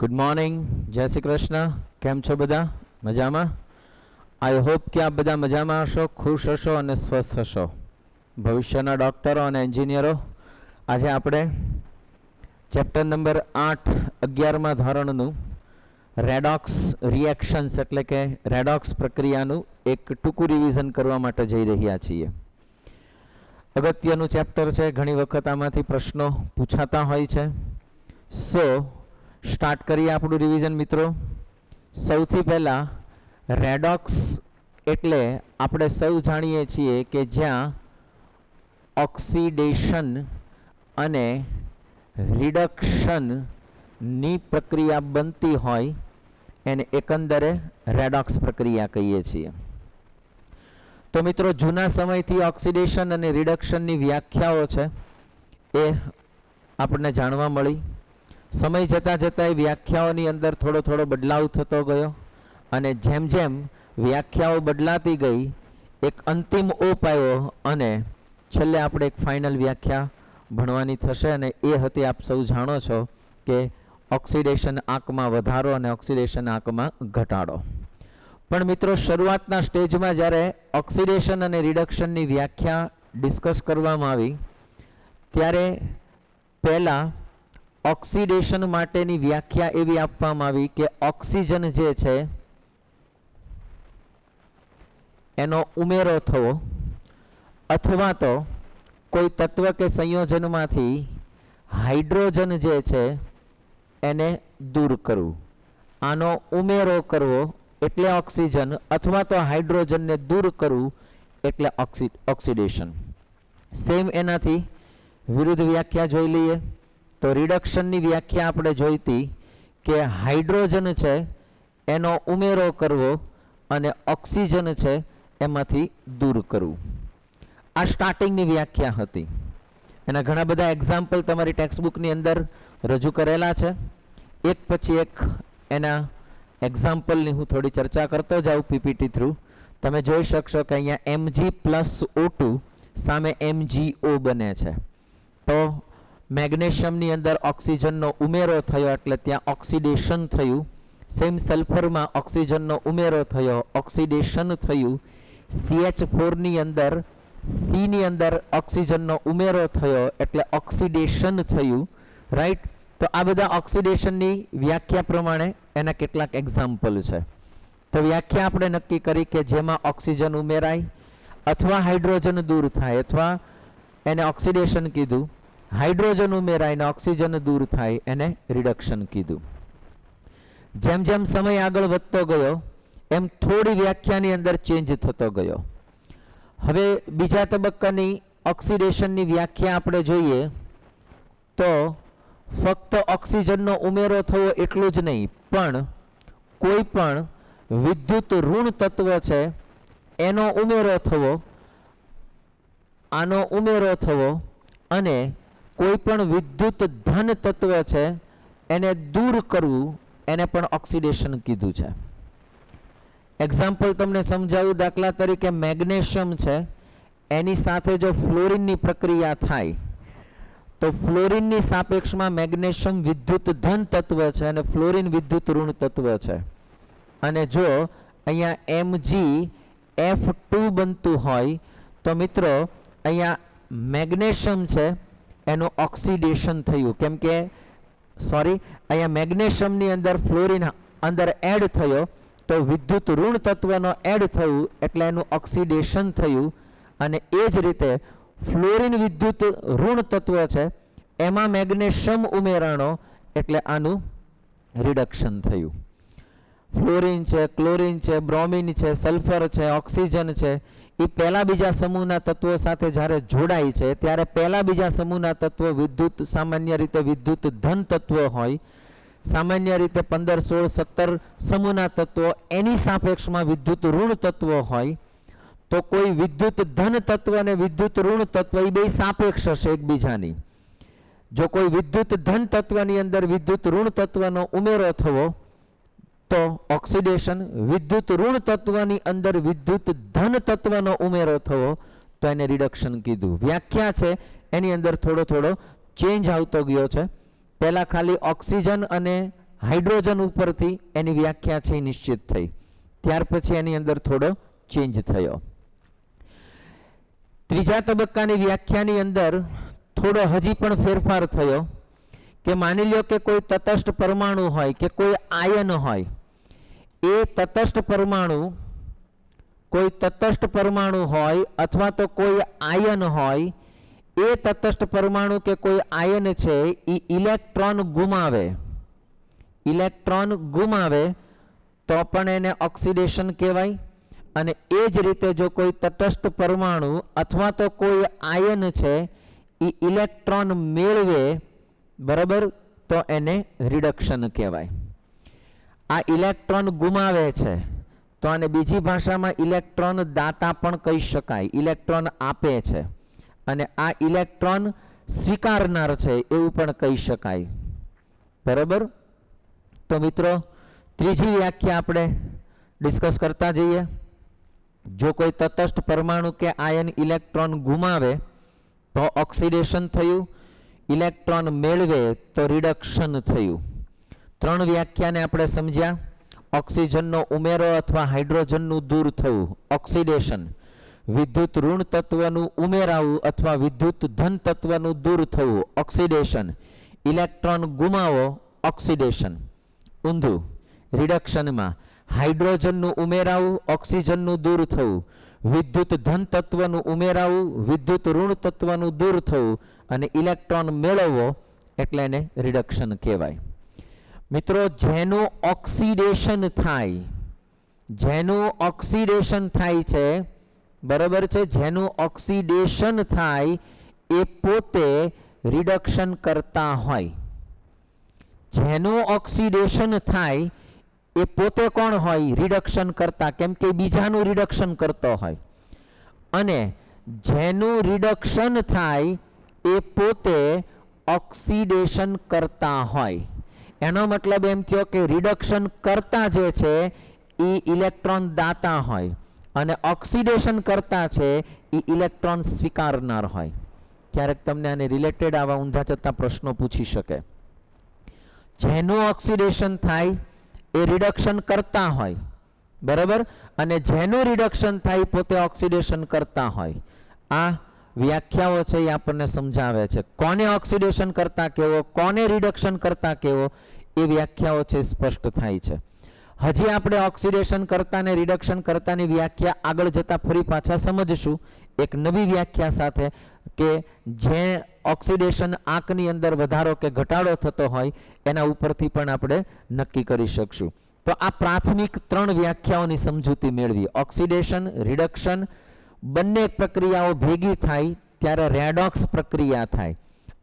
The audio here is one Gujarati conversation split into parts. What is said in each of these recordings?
गुड मॉर्निंग, जय श्री कृष्ण। केम छो बधा? मजामां? आई होप कि आप बधा मजामां हशो, खुश हशो और स्वस्थ हशो। भविष्यना डॉक्टरो और एंजीनियरो, आज आपणे चैप्टर नंबर 8 11मा धोरणनु रेडॉक्स रिएक्शन्स एटले के रेडॉक्स प्रक्रियानु एक टूंकू रिविजन करवा माटे जई रह्या छीए। अगत्यनु चैप्टर है, घणी वखत आमांथी प्रश्नों पूछाता होय छे। सो स्टार्ट करिए आपणुं रिविजन मित्रों। सौथी पहला रेडॉक्स एटले आपणे सौ जाणीए छीए के ज्यां ऑक्सीडेशन अने रिडक्शन नी प्रक्रिया बनती होय एने एकंदरे रेडॉक्स प्रक्रिया कहीए छीए। तो मित्रों, जूना समयथी ऑक्सीडेशन अने रिडक्शन नी व्याख्याओ छे ए आपने जाणवा मळी। समय जता जता व्याख्याओनी अंदर थोड़ो थोड़ो बदलाव थतो गयो अने जेम जेम व्याख्याओ बदलाती गई एक अंतिम ओप आव्यो अने छेल्ले आपणे एक फाइनल व्याख्या भणवानी थशे अने ए हती आप सौ जाणो छो के ऑक्सीडेशन आंकमां वधारो अने ऑक्सीडेशन आंकमां घटाडो। पण मित्रों, शरूआतना स्टेजमां ज्यारे ऑक्सीडेशन अने रिडक्शननी व्याख्या डिस्कस करवामां आवी त्यारे पहेला ऑक्सीडेशन माटेनी व्याख्या एवी आपवामां आवी के ऑक्सीजन जे छे एनो उमेरो थवो अथवा तो कोई तत्व के संयोजनमांथी हाइड्रोजन जे छे एने दूर करवुं। आनो उमेरो करवो एटले ऑक्सीजन अथवा तो हाइड्रोजन ने दूर करवुं एटले ऑक्सीडेशन। सेम एनाथी विरुद्ध व्याख्या जोई लईए तो रिडक्शन नी व्याख्या आपणे जोईती के हाइड्रोजन छे एनो उमेरो करवो अने ऑक्सीजन छे एमांथी दूर करवुं। आ स्टार्टिंग नी व्याख्या हती। एना घणा बधा एक्जाम्पल तमारी टेक्स्टबुक नी अंदर रजू करेला छे। एक पछी एक एना एक्जाम्पल नी हूँ थोड़ी चर्चा करतो जाऊँ पीपीटी थ्रू। तमे जोई शकशो के अहींया Mg+O2 सामे MgO बने छे। तो मैग्नेशियम नी अंदर ऑक्सीजन नो उमेरो थयो एटले त्यां ऑक्सीडेशन थयुं। सेम सल्फर में ऑक्सीजन नो उमेरो थयो, ऑक्सीडेशन थयुं। CH4 नी अंदर C नी अंदर ऑक्सीजन नो उमेरो थयो एटले ऑक्सीडेशन थयुं। राइट। तो आ बधा ऑक्सीडेशन नी व्याख्या प्रमाणे एना केटलाक एक्जाम्पल छे। तो व्याख्या आपणे नक्की करी के जेमां ऑक्सीजन उमेराय अथवा हाइड्रोजन दूर थाय अथवा एने ऑक्सीडेशन कीधुं। हाइड्रोजन उमेराय ने ऑक्सीजन दूर थाय एने रिडक्शन कीधुं। जेम जेम समय आगळ वधतो गयो एम थोड़ी व्याख्यानी अंदर चेन्ज थतो गयो। हवे बीजा तबक्कानी ऑक्सीडेशन नी व्याख्या आपणे जोईए तो फक्त ऑक्सीजन नो उमेरो थवो एटલું જ नहीं, पण कोई पण विद्युत ऋण तत्व छे एनो उमेरो थवो, आनो उमेरो थवो अने कोई पण विद्युत धन तत्व छे एने दूर करवुं एने पण ऑक्सीडेशन कीधुं छे। एक्जाम्पल तमने समजावुं। दाखला तरीके मैग्नेशियम छे एनी साथे जो फ्लोरीन नी प्रक्रिया थाय तो फ्लोरीन नी सापेक्षमां मैग्नेशियम विद्युत धन तत्व छे अने फ्लोरीन विद्युत ऋण तत्व छे। अने जो अहींया MgF2 बनतुं होय तो मित्रों अहींया मैग्नेशियम छे एनो ऑक्सीडेशन थयुं। केम के सॉरी अहींया मैग्नेशियम नी अंदर फ्लोरीन अंदर एड थयो तो विद्युत ऋण तत्वनो एड थयुं एटले एनुं ऑक्सीडेशन थयुं। अने ए ज रीते फ्लोरीन विद्युत ऋण तत्व छे एमां मैग्नेशियम उमेराणो एटले आनुं रिडक्शन थयुं। फ्लोरीन छे, क्लोरीन छे, ब्रोमीन छे, सल्फर छे, ऑक्सीजन छे ए पहला बीजा समूहना तत्वों साथे ज्यारे जोड़ाय छे त्यारे पहला बीजा समूहना तत्व विद्युत सामान्य रीते विद्युत धन तत्व होय। सामान्य रीते 15, 16, 17 समूहना तत्वों एनी सापेक्षमां विद्युत ऋण तत्व होय। तो कोई विद्युत धन तत्व ने विद्युत ऋण तत्व ए बे सापेक्ष छे एकबीजानी। जो कोई विद्युत धन तत्वनी अंदर विद्युत ऋण तत्वनो उमेरो थवो तो ऑक्सीडेशन, विद्युत ऋण तत्वनी अंदर विद्युत धन तत्वनो उमेरो थवो तो एने रिडक्शन कीधुं। व्याख्या छे एनी अंदर थोड़ो थोड़ो चेन्ज आवतो गयो छे। पहला खाली ऑक्सीजन अने હાઇડ્રોજન ઉપરથી એની વ્યાખ્યા છે નિશ્ચિત થઈ. ત્યાર પછી એની અંદર થોડો ચેન્જ થયો. ત્રીજા તબક્કાની વ્યાખ્યાની અંદર થોડો હજી પણ ફેરફાર થયો કે માની લો કે કોઈ તટસ્થ પરમાણુ હોય કે કોઈ આયન હોય, એ તટસ્થ પરમાણુ હોય અથવા તો કોઈ આયન હોય, એ તટસ્થ પરમાણુ કે કોઈ આયન છે એ ઇલેક્ટ્રોન ગુમાવે તો પણ એને ઓક્સિડેશન કહેવાય. અને એ જ રીતે જો કોઈ તટસ્થ પરમાણુ અથવા તો કોઈ આયન છે એ ઇલેક્ટ્રોન મેળવે, બરાબર, તો એને રિડક્શન કહેવાય. આ ઇલેક્ટ્રોન ગુમાવે છે તો આને બીજી ભાષામાં ઇલેક્ટ્રોન દાતા પણ કહી શકાય, ઇલેક્ટ્રોન આપે છે. અને આ ઇલેક્ટ્રોન સ્વીકારનાર છે એવું પણ કહી શકાય. બરાબર. તો મિત્રો, ત્રીજી વ્યાખ્યા આપણે ડિસ્કસ કરતા જઈએ. જો કોઈ તટસ્થ પરમાણુ કે આયન ઇલેક્ટ્રોન ગુમાવે તો ઓક્સિડેશન થયું, ઇલેક્ટ્રોન મેળવે તો રિડક્શન થયું. 3 વ્યાખ્યાને આપણે સમજ્યા. ઓક્સિજનનો ઉમેરો અથવા હાઇડ્રોજનનું દૂર થવું ઓક્સિડેશન, વિદ્યુત ઋણ તત્વનું ઉમેરાવું અથવા વિદ્યુત ધન તત્વનું દૂર થવું ઓક્સિડેશન, ઇલેક્ટ્રોન ગુમાવો ઓક્સિડેશન. ઊંધું રિડક્શનમાં હાઇડ્રોજનનું ઉમેરાવું, ઓક્સિજનનું દૂર થવું, વિદ્યુત ધન તત્વનું ઉમેરાવું, વિદ્યુત ઋણ તત્વનું દૂર થવું અને ઇલેક્ટ્રોન મેળવવો એટલે એને રિડક્શન કહેવાય. મિત્રો, જેનું ઓક્સિડેશન થાય છે, બરાબર છે, જેનું ઓક્સિડેશન થાય એ પોતે રિડક્શન કરતા હોય. જેનું ઓક્સિડેશન થાય એ પોતે કોણ હોય? રિડક્શન કરતા, કેમ કે બીજાનું રિડક્શન કરતો હોય. અને જેનું રિડક્શન થાય એ પોતે ઓક્સિડેશન કરતા હોય. એનો મતલબ એમ થયો કે રિડક્શન કરતા જે છે એ ઇલેક્ટ્રોન દાતા હોય અને ઓક્સિડેશન કરતા છે એ ઇલેક્ટ્રોન સ્વીકારનાર હોય. ક્યારેક તમને આને રિલેટેડ આવા ઊંધા જતા પ્રશ્નો પૂછી શકે. જેનું ઓક્સિડેશન થાય એ રિડક્શન કરતા હોય, બરાબર, અને જેનું રિડક્શન થાય પોતે ઓક્સિડેશન કરતા હોય. આ વ્યાખ્યાઓ છે એ આપણને સમજાવે છે. કોને ઓક્સિડેશન કરતા કેવો, કોને રિડક્શન કરતા કેવો, એ વ્યાખ્યાઓ છે સ્પષ્ટ થાય છે. હજી આપણે ઓક્સિડેશન કરતા ને રિડક્શન કરતાની વ્યાખ્યા આગળ જતા ફરી પાછા સમજશું એક નવી વ્યાખ્યા સાથે, કે જે ઓક્સિડેશન આંકની અંદર વધારો કે ઘટાડો થતો હોય એના ઉપરથી પણ આપણે નક્કી કરી શકશું. તો આ પ્રાથમિક 3 વ્યાખ્યાઓની સમજૂતી મેળવી. ઓક્સિડેશન, રિડક્શન બંને પ્રક્રિયાઓ ભેગી થાય ત્યારે રેડોક્સ પ્રક્રિયા થાય.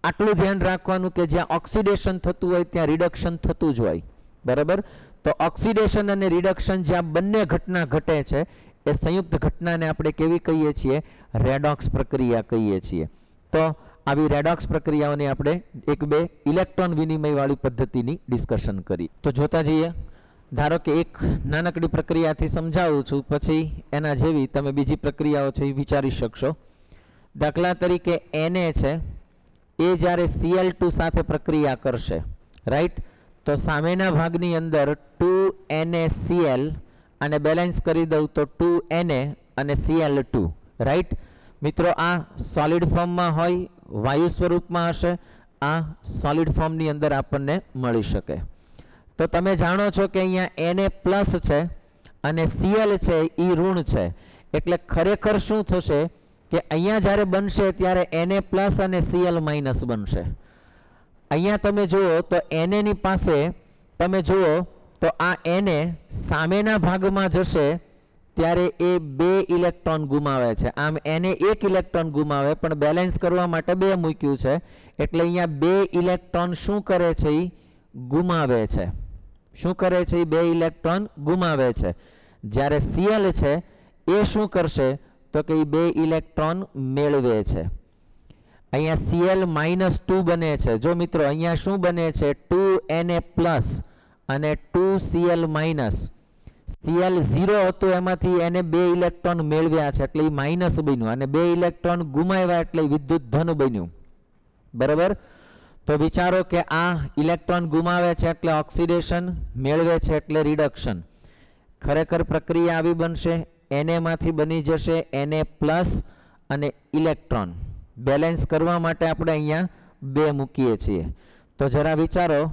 આટલું ધ્યાન રાખવાનું કે જ્યાં ઓક્સિડેશન થતું હોય ત્યાં રિડક્શન થતું જ હોય, બરાબર. તો ઓક્સિડેશન અને રિડક્શન જ્યાં બંને ઘટના ઘટે છે એ સંયુક્ત ઘટનાને આપણે કેવી કહીએ છીએ? રેડોક્સ પ્રક્રિયા કહીએ છીએ. તો આવી રેડોક્સ પ્રક્રિયાઓની આપણે 1-2 ઇલેક્ટ્રોન વિનિમય વાળી પદ્ધતિની ડિસ્કશન કરી. તો જોતા જઈએ. ધારો કે એક નાનકડી પ્રક્રિયાથી સમજાવું છું, પછી એના જેવી તમે બીજી પ્રક્રિયાઓ છે એ વિચારી શકશો. દાખલા તરીકે Na છે એ જ્યારે Cl2 સાથે પ્રક્રિયા કરશે, રાઈટ, તો સામેના ભાગની અંદર 2NaCl અને બેલેન્સ કરી દઉં તો 2Na અને Cl2, રાઈટ. મિત્રો, આ સોલિડ ફોર્મમાં હોય, વાયુ સ્વરૂપમાં હશે, આ સોલિડ ફોર્મની અંદર આપણને મળી શકે. તો તમે જાણો છો કે અહીંયા Na પ્લસ છે અને Cl છે એ ઋણ છે. એટલે ખરેખર શું થશે કે અહીંયા જ્યારે બનશે ત્યારે Na પ્લસ અને Cl માઇનસ બનશે. અહીંયા તમે જુઓ તો Na ની પાસે તમે જુઓ તો આ Na સામેના ભાગમાં જશે ત્યારે એ 2 ઇલેક્ટ્રોન ગુમાવે છે. આમ Na 1 ઇલેક્ટ્રોન ગુમાવે, પણ બેલેન્સ કરવા માટે 2 મૂક્યું છે એટલે અહીંયા 2 ઇલેક્ટ્રોન શું કરે છે? એ ગુમાવે છે. શું કરે છે? એ 2 ઇલેક્ટ્રોન ગુમાવે છે. જ્યારે Cl છે એ શું કરશે? તો કે એ 2 ઇલેક્ટ્રોન મેળવે છે. અહીંયા Cl-2 બને છે. જો મિત્રો, અહીંયા શું બને છે? 2Na પ્લસ અને 2Cl માઇનસ. Cl 0 હતું એમાંથી એને 2 ઇલેક્ટ્રોન મેળવ્યા છે એટલે એ માઇનસ બન્યું, અને 2 ઇલેક્ટ્રોન ગુમાવ્યા એટલે વિદ્યુત ધન બન્યું, બરાબર. તો વિચારો કે આ ઇલેક્ટ્રોન ગુમાવે છે એટલે ઓક્સિડેશન, મેળવે છે એટલે રિડક્શન. ખરેખર પ્રક્રિયા આવી બનશે, Na માંથી બની જશે Na+ અને ઇલેક્ટ્રોન. બેલેન્સ કરવા માટે આપણે અહીંયા 2 મૂકીએ છીએ. તો જરા વિચારો,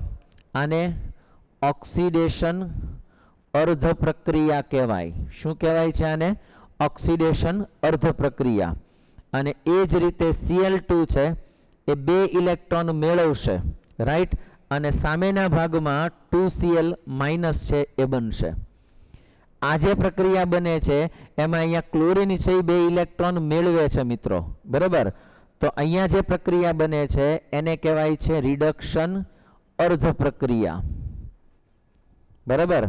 આને ઓક્સિડેશન અર્ધ પ્રક્રિયા કહેવાય. શું કહેવાય છે આને? ઓક્સિડેશન અર્ધ પ્રક્રિયા. અને એ જ રીતે Cl2 છે એ 2 ઇલેક્ટ્રોન મેળવશે, રાઈટ, અને સામેના ભાગમાં 2Cl- છે એ બનશે. આ જે પ્રક્રિયા બને છે એમાં અહીંયા ક્લોરીન છે એ 2 ઇલેક્ટ્રોન મેળવે છે મિત્રો, બરાબર. તો અહીંયા જે પ્રક્રિયા બને છે એને કહેવાય છે રિડક્શન અર્ધ પ્રક્રિયા, બરાબર.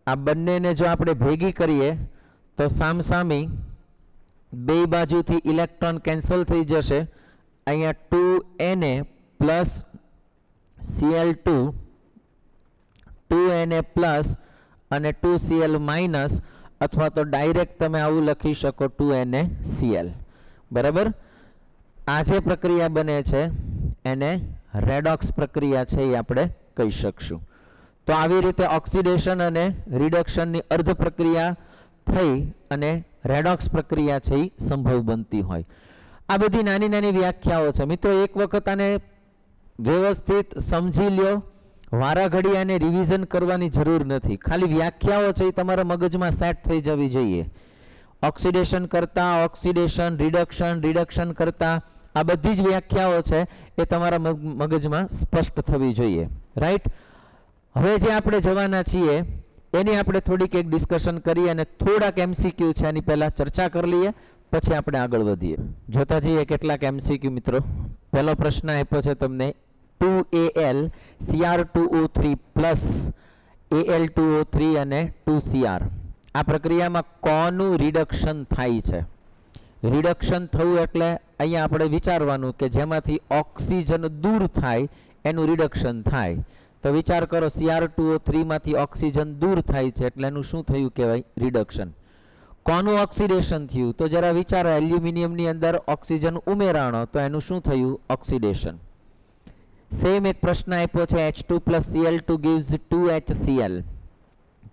આ બંનેને જો આપણે ભેગી કરીએ તો સામસામી 2 બાજુથી ઇલેક્ટ્રોન કેન્સલ થઈ જશે. અહીંયા 2Na પ્લસ Cl2, 2Na+ અને 2Cl માઇનસ, અથવા તો ડાયરેક્ટ તમે આવું લખી શકો 2NaCl, બરાબર. આ જે પ્રક્રિયા બને છે એને રેડોક્સ પ્રક્રિયા છે એ આપણે કહી શકશું. તો આવી રીતે ઓક્સિડેશન અને રિડક્શનની અર્ધ પ્રક્રિયા થઈ અને રેડોક્સ પ્રક્રિયા છે એ સંભવ બનતી હોય. આ બધી નાની નાની વ્યાખ્યાઓ છે મિત્રો. એક વખત આને વ્યવસ્થિત સમજી લ્યો, વારા ઘડી આને રિવિઝન કરવાની જરૂર નથી. ખાલી વ્યાખ્યાઓ છે એ તમારા મગજમાં સેટ થઈ જવી જોઈએ. ઓક્સિડેશન કરતા ઓક્સિડેશન, રિડક્શન કરતા, આ બધી જ વ્યાખ્યાઓ છે એ તમારા મગજમાં સ્પષ્ટ થવી જોઈએ, રાઈટ. હવે જે આપણે જવાના છીએ એની આપણે થોડીક એક ડિસ્કશન કરીએ અને થોડાક MCQ છે એની પહેલા ચર્ચા કરી લઈએ, પછી આપણે આગળ વધીએ. જોતા જઈએ કેટલાક MCQ મિત્રો. પહેલો પ્રશ્ન આપ્યો છે તમને, 2Al Cr2O3 પ્લસ Al2O3 અને 2Cr. આ પ્રક્રિયામાં કોનું રિડક્શન થાય છે? રિડક્શન થવું એટલે અહીંયા આપણે વિચારવાનું કે જેમાંથી ઓક્સિજન દૂર થાય એનું રિડક્શન થાય. તો વિચાર કરો, Cr2O3 માંથી ઓક્સિજન દૂર થાય છે એટલે એનું શું થયું કહેવાય? રિડક્શન. કોનું ઓક્સિડેશન થયું? તો જરા વિચારો, એલ્યુમિનિયમની અંદર ઓક્સિજન ઉમેરાણો તો એનું શું થયું? ઓક્સિડેશન. સેમ એક પ્રશ્ન આપ્યો છે, H2 + Cl2 gives 2HCl.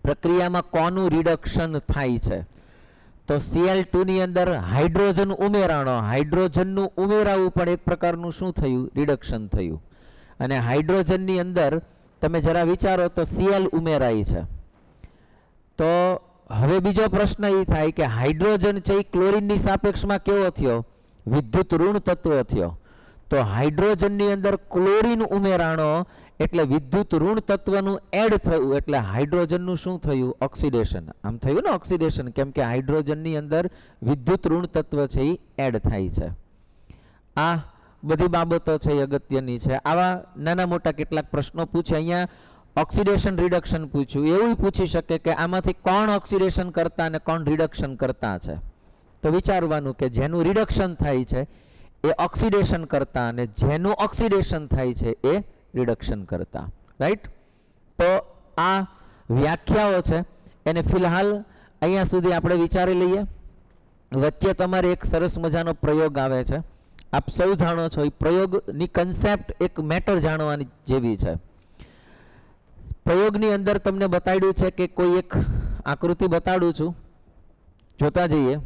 પ્રક્રિયામાં કોનું રિડક્શન થાય છે? તો Cl2 ની અંદર હાઇડ્રોજન ઉમેરાણો, હાઇડ્રોજનનું ઉમેરાવું પણ એક પ્રકારનું શું થયું? રિડક્શન થયું. અને હાઇડ્રોજનની અંદર તમે જરા વિચારો તો Cl ઉમેરાય છે. તો હવે બીજો પ્રશ્ન એ થાય કે હાઇડ્રોજન છે એ ક્લોરીનની સાપેક્ષમાં કેવો થયો? વિદ્યુત ઋણ તત્વ થયો. તો હાઇડ્રોજનની અંદર ક્લોરીન ઉમેરાણો એટલે વિદ્યુત ઋણ તત્વનું એડ થયું એટલે હાઇડ્રોજનનું શું થયું? ઓક્સિડેશન. આમ થયું ને ઓક્સિડેશન, કેમ કે હાઇડ્રોજનની અંદર વિદ્યુત ઋણ તત્વ છે એ એડ થાય છે. આ બધી બાબતો છે એ અગત્યની છે. આવા નાના મોટા કેટલાક પ્રશ્નો પૂછે. અહીંયા ઓક્સિડેશન રિડક્શન પૂછ્યું, એવું પૂછી શકે કે આમાંથી કોણ ઓક્સિડેશન કરતા અને કોણ રિડક્શન કરતા છે. તો વિચારવાનું કે જેનું રિડક્શન થાય છે એ ઓક્સિડેશન કરતા અને જેનું ઓક્સિડેશન થાય છે એ રિડક્શન કરતા, રાઈટ. તો આ વ્યાખ્યાઓ છે એને ફિલહાલ અહીંયા સુધી આપણે વિચારી લઈએ. વચ્ચે તમારે એક સરસ મજાનો પ્રયોગ આવે છે, આપ સૌ જાણો છો. એ પ્રયોગની કન્સેપ્ટ એક મેટર જાણવાની જેવી છે. પ્રયોગની અંદર તમને બતાડ્યું છે કે કોઈ એક આકૃતિ બતાડું છું, જોતા જઈએ.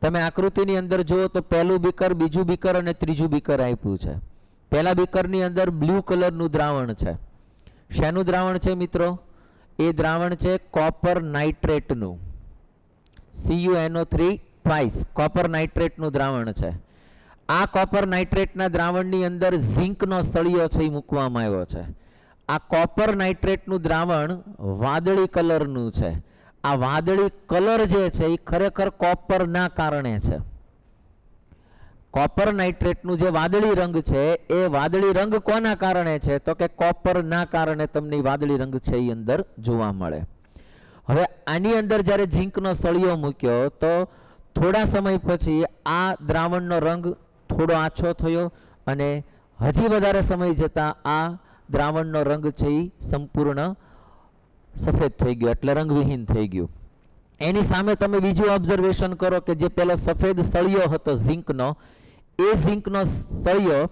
તમે આકૃતિની અંદર જુઓ તો પહેલું બીકર, બીજું બીકર અને ત્રીજું બીકર આપ્યું છે. પહેલા બીકરની અંદર બ્લુ કલરનું દ્રાવણ છે. શેનું દ્રાવણ છે મિત્રો? એ દ્રાવણ છે કોપર નાઇટ્રેટનું. CuNO3 ટ્વાઇસ કોપર નાઇટ્રેટનું દ્રાવણ છે. આ કોપર નાઇટ્રેટના દ્રાવણની અંદર ઝીંકનો સળિયો છે એ મૂકવામાં આવ્યો છે. આ કોપર નાઇટ્રેટનું દ્રાવણ વાદળી કલરનું છે. આ વાદળી કલર જે છે એ ખરેખર કોપરના કારણે છે. કોપર નાઇટ્રેટનું જે વાદળી રંગ છે એ વાદળી રંગ કોના કારણે છે? તો કે કોપરના કારણે તમને વાદળી રંગ છે એ અંદર જોવા મળે. હવે આની અંદર જ્યારે ઝીંકનો સળિયો મૂક્યો તો થોડા સમય પછી આ દ્રાવણનો રંગ થોડો આછો થયો અને હજી વધારે સમય જતાં આ દ્રાવણનો રંગ છે એ સંપૂર્ણ સફેદ થઈ ગયો, એટલે રંગવિહીન થઈ ગયું. એની સામે તમે બીજું ઓબ્ઝર્વેશન કરો કે જે પેલો સફેદ સળિયો હતો ઝીંકનો, એ ઝીંકનો સળિયો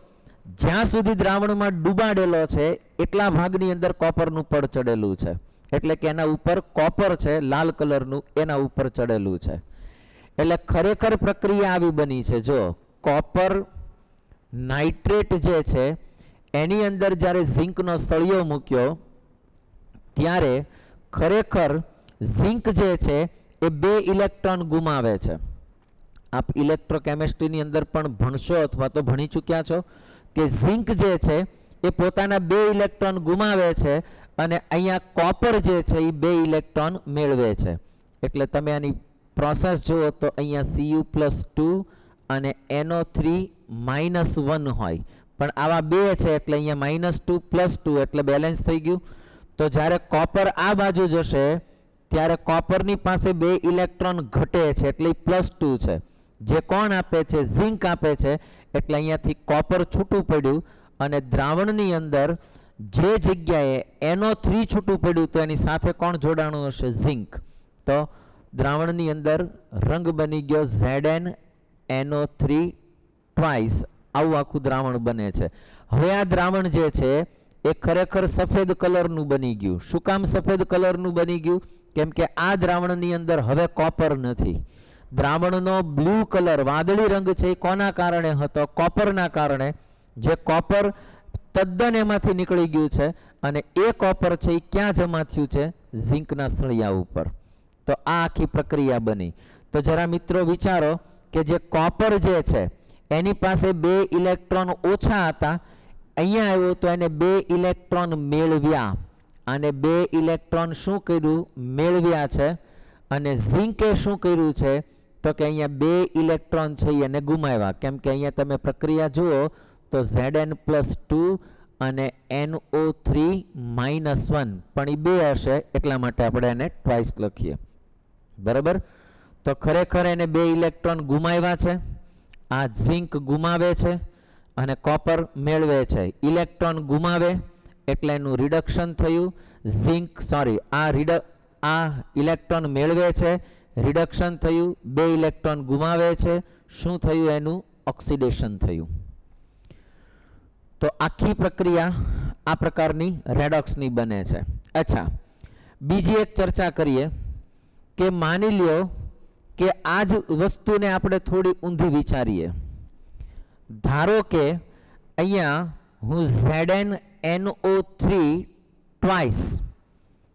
જ્યાં સુધી દ્રાવણમાં ડૂબાડેલો છે એટલા ભાગની અંદર કોપરનું પડ ચડેલું છે, એટલે કે એના ઉપર કોપર છે લાલ કલરનું, એના ઉપર ચડેલું છે. એટલે ખરેખર પ્રક્રિયા આવી બની છે. જો કોપર નાઇટ્રેટ જે છે એની અંદર જ્યારે ઝિંકનો સળિયો મૂક્યો ત્યારે ખરેખર ઝિંક જે છે એ 2 ઇલેક્ટ્રોન ગુમાવે છે. આપ ઇલેક્ટ્રોકેમિસ્ટ્રીની અંદર પણ ભણશો અથવા તો ભણી ચૂક્યા છો કે ઝિંક જે છે એ પોતાના 2 ઇલેક્ટ્રોન ગુમાવે છે અને અહીંયા કોપર જે છે એ 2 ઇલેક્ટ્રોન મેળવે છે. એટલે તમે આની પ્રોસેસ જુઓ તો અહીંયા Cu+2 અને NO3-1 હોય, પણ આવા 2 છે એટલે અહીંયા -2 + 2 એટલે બેલેન્સ થઈ ગયું. તો જ્યારે કોપર આ બાજુ જશે ત્યારે કોપરની પાસે 2 ઇલેક્ટ્રોન ઘટે છે એટલે +2 છે. જે કોણ આપે છે? ઝિંક આપે છે. એટલે અહીંયાથી કોપર છૂટું પડ્યું અને દ્રાવણની અંદર જે જગ્યાએ NO3 છૂટું પડ્યું તો એની સાથે કોણ જોડાણું હશે? ઝિંક. તો દ્રાવણની અંદર રંગ બની ગયો ZnNO3 ટ્વાઇસ. આવું આખું દ્રાવણ બને છે. હવે આ દ્રાવણ જે છે એ ખરેખર સફેદ કલરનું બની ગયું. શું કામ સફેદ કલરનું બની ગયું? કેમ કે આ દ્રાવણની અંદર હવે કોપર નથી. દ્રાવણનો બ્લુ કલર વાદળી રંગ છે એ કોના કારણે હતો? કોપરના કારણે. જે કોપર તદ્દન એમાંથી નીકળી ગયું છે અને એ કોપર છે એ ક્યાં જમા થયું છે? ઝિંકના સળિયા ઉપર. તો આ આખી પ્રક્રિયા બની. તો જરા મિત્રો વિચારો કે જે કોપર જે છે એની પાસે 2 ઇલેક્ટ્રોન ઓછા હતા, અહીંયા આવ્યો તો એને 2 ઇલેક્ટ્રોન મેળવ્યા અને 2 ઇલેક્ટ્રોન શું કર્યું? મેળવ્યા છે. અને ઝિંકે શું કર્યું છે? તો કે અહીંયા 2 ઇલેક્ટ્રોન છે એને ગુમાવ્યા. કેમ કે અહીંયા તમે પ્રક્રિયા જુઓ તો Zn+2 અને NO3-1 પણ એ 2 હશે એટલા માટે આપણે એને ટ્વાઇસ લખીએ. બરાબર? તો ખરેખર એને 2 ઇલેક્ટ્રોન ગુમાવ્યા છે. આ ઝિંક ગુમાવે છે અને કોપર મેળવે છે. ઇલેક્ટ્રોન ગુમાવે એટલે એનું રિડક્શન થયું. આ ઇલેક્ટ્રોન મેળવે છે, રિડક્શન થયું. 2 ઇલેક્ટ્રોન ગુમાવે છે, શું થયું? એનું ઓક્સિડેશન થયું. તો આખી પ્રક્રિયા આ પ્રકારની રેડોક્સની બને છે. અચ્છા, બીજી એક ચર્ચા કરીએ કે માની લ્યો કે આ જ વસ્તુને આપણે થોડી ઊંધી વિચારીએ. ધારો કે અહીંયા હું ZnNO3 ટ્વાઇસ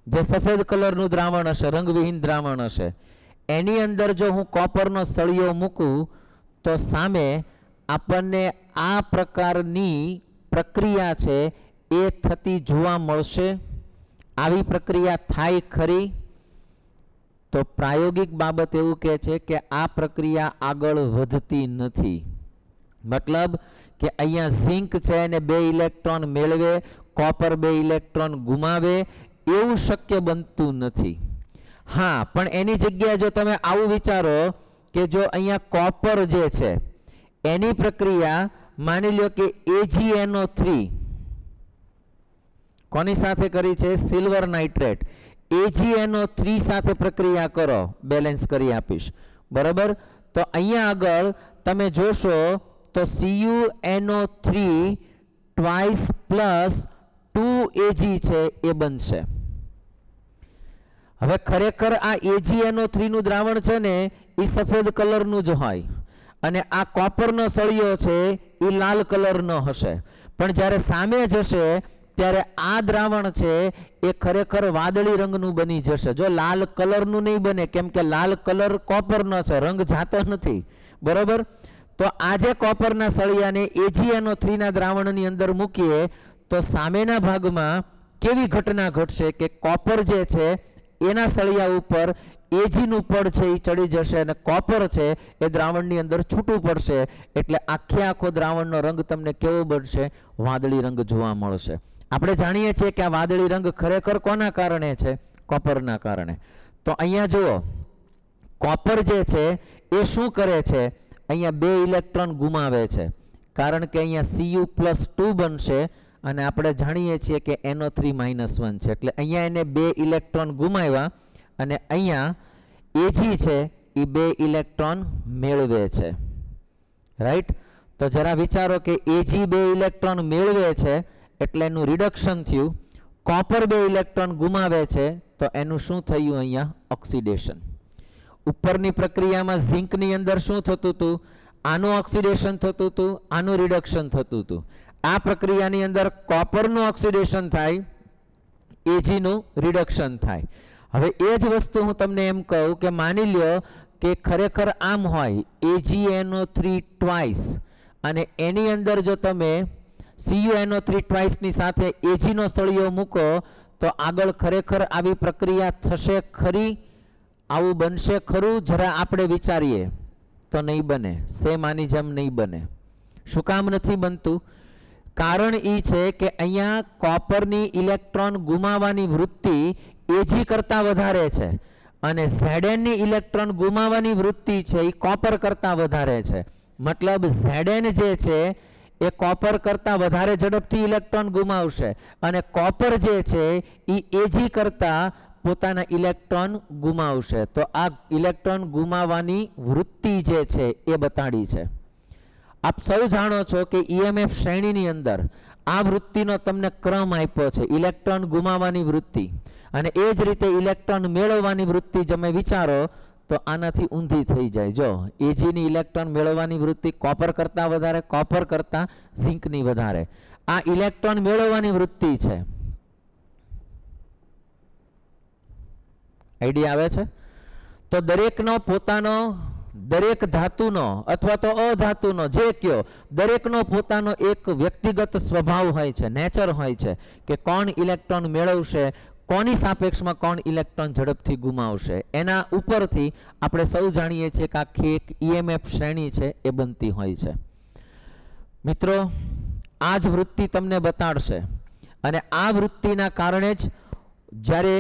જે સફેદ કલરનું દ્રાવણ હશે, રંગવિહીન દ્રાવણ હશે, એની અંદર જો હું કોપરનો સળિયો મૂકું તો સામે આપણને આ પ્રકારની પ્રક્રિયા છે એ થતી જોવા મળશે. આવી પ્રક્રિયા થાય ખરી? તો પ્રાયોગિક બાબત એવું કહે છે કે આ પ્રક્રિયા આગળ વધતી નથી. મતલબ કે અહીંયા ઝિંક છે એને 2 ઇલેક્ટ્રોન મેળવે, કોપર 2 ઇલેક્ટ્રોન ગુમાવે, એવું શક્ય બનતું નથી. હા, પણ એની જગ્યાએ જો તમે આવું વિચારો કે જો અહીંયા કોપર જે છે એની પ્રક્રિયા માની લો કે AgNO3 કોની સાથે કરી છે? Silver nitrate. AgNO3 સાથે પ્રક્રિયા કરો, બેલેન્સ કરી આપીશ. બરાબર? તો અહીંયા આગળ તમે જોશો તો CuNO3 ટ્વાઇસ પ્લસ 2Ag છે એ બનશે. હવે ખરેખર આ AgNO3 નું દ્રાવણ છે ને એ સફેદ કલરનું જ હોય અને આ કોપરનો સળિયો છે એ લાલ કલરનો હશે. પણ જ્યારે સામે જશે ત્યારે આ દ્રાવણ છે એ ખરેખર વાદળી રંગનું બની જશે. જો લાલ કલરનું નહીં બને, કેમ કે લાલ કલર કોપરનો છે, રંગ જાતો નથી. બરોબર? તો આ જે કોપરના સળિયાને AgNO3 ના દ્રાવણની અંદર મૂકીએ તો સામેના ભાગમાં કેવી ઘટના ઘટશે કે કોપર જે છે એના સળિયા ઉપર Ag નું પડ છે એ ચડી જશે અને કોપર છે એ દ્રાવણની અંદર છૂટું પડશે. એટલે આખો દ્રાવણનો રંગ તમને કેવો બનશે? વાદળી રંગ જોવા મળશે. આપણે જાણીએ છીએ કે આ વાદળી રંગ ખરેખર કોના કારણે છે? કોપરના કારણે. તો અહીંયા જુઓ, કોપર જે છે એ શું કરે છે? અહીંયા 2 ઇલેક્ટ્રોન ગુમાવે છે, કારણ કે અહીંયા Cu+2 બનશે અને આપણે જાણીએ છીએ કે NO3-1 છે. એટલે અહીંયા એને 2 ઇલેક્ટ્રોન ગુમાવ્યા અને અહીંયા Ag છે એ 2 ઇલેક્ટ્રોન મેળવે છે. રાઈટ? તો તો જરા વિચારો કે Ag 2 ઇલેક્ટ્રોન મેળવે છે એટલે એનું રિડક્શન થયું, કોપર 2 ઇલેક્ટ્રોન ગુમાવે છે તો એનું શું થયું? અહીંયા ઓક્સિડેશન. ઉપરની પ્રક્રિયામાં ઝિંકની અંદર શું થતું હતું? આનું ઓક્સિડેશન થતું હતું, આનું રિડક્શન થતું હતું. આ પ્રક્રિયાની અંદર કોપરનું ઓક્સિડેશન થાય, Ag નું રિડક્શન થાય. હવે એ જ વસ્તુ હું તમને એમ કહું કે માની લ્યો કે ખરેખર આમ હોય AgNO3 ટ્વાઇસ અને એની અંદર જો તમે CuNO3 ટ્વાઇસની સાથે Ag નો સળિયો મૂકો તો આગળ ખરેખર આવી પ્રક્રિયા થશે ખરી? આવું બનશે ખરું? જરા આપણે વિચારીએ તો નહીં બને. સેમ આની જેમ નહીં બને. શું કામ નથી બનતું? કારણ એ છે કે અહીંયા કોપરની ઇલેક્ટ્રોન ગુમાવવાની વૃત્તિ Ag કરતાં વધારે છે અને Zn ની ઇલેક્ટ્રોન ગુમાવવાની વૃત્તિ છે એ કોપર કરતાં વધારે છે. મતલબ Zn જે છે એ કોપર કરતાં વધારે ઝડપથી ઇલેક્ટ્રોન ગુમાવશે અને કોપર જે છે એ Ag કરતાં પોતાના ઇલેક્ટ્રોન ગુમાવશે. તો આ ઇલેક્ટ્રોન ગુમાવવાની વૃત્તિ જે છે એ બતાડી છે. આપ સૌ જાણો છો કે EMF શ્રેણીની અંદર આ વૃત્તિનો તમને ક્રમ આપ્યો છે, ઇલેક્ટ્રોન ગુમાવવાની વૃત્તિ, અને એ જ રીતે ઇલેક્ટ્રોન મેળવવાની વૃત્તિ તમે વિચારો તો આનાથી ઊંધી થઈ જાય. જો Ag ની ઇલેક્ટ્રોન મેળવવાની વૃત્તિ કોપર કરતાં વધારે, કોપર કરતાં ઝિંકની વધારે. આ ઇલેક્ટ્રોન મેળવવાની વૃત્તિ છે. આઈડિયા આવે છે? તો દરેકનો પોતાનો, દરેક ધાતુનો અથવા તો અધાતુનો જે કયો, દરેકનો પોતાનો એક વ્યક્તિગત સ્વભાવ હોય છે, નેચર હોય છે કે કોણ ઇલેક્ટ્રોન મેળવશે, કોની સાપેક્ષમાં કોણ ઇલેક્ટ્રોન ઝડપથી ગુમાવશે. એના ઉપરથી આપણે સૌ જાણીએ છીએ કે આખી એક EMF શ્રેણી છે એ બનતી હોય છે. મિત્રો, આ જ વૃત્તિ તમને બતાડશે અને આ વૃત્તિના કારણે જ જ્યારે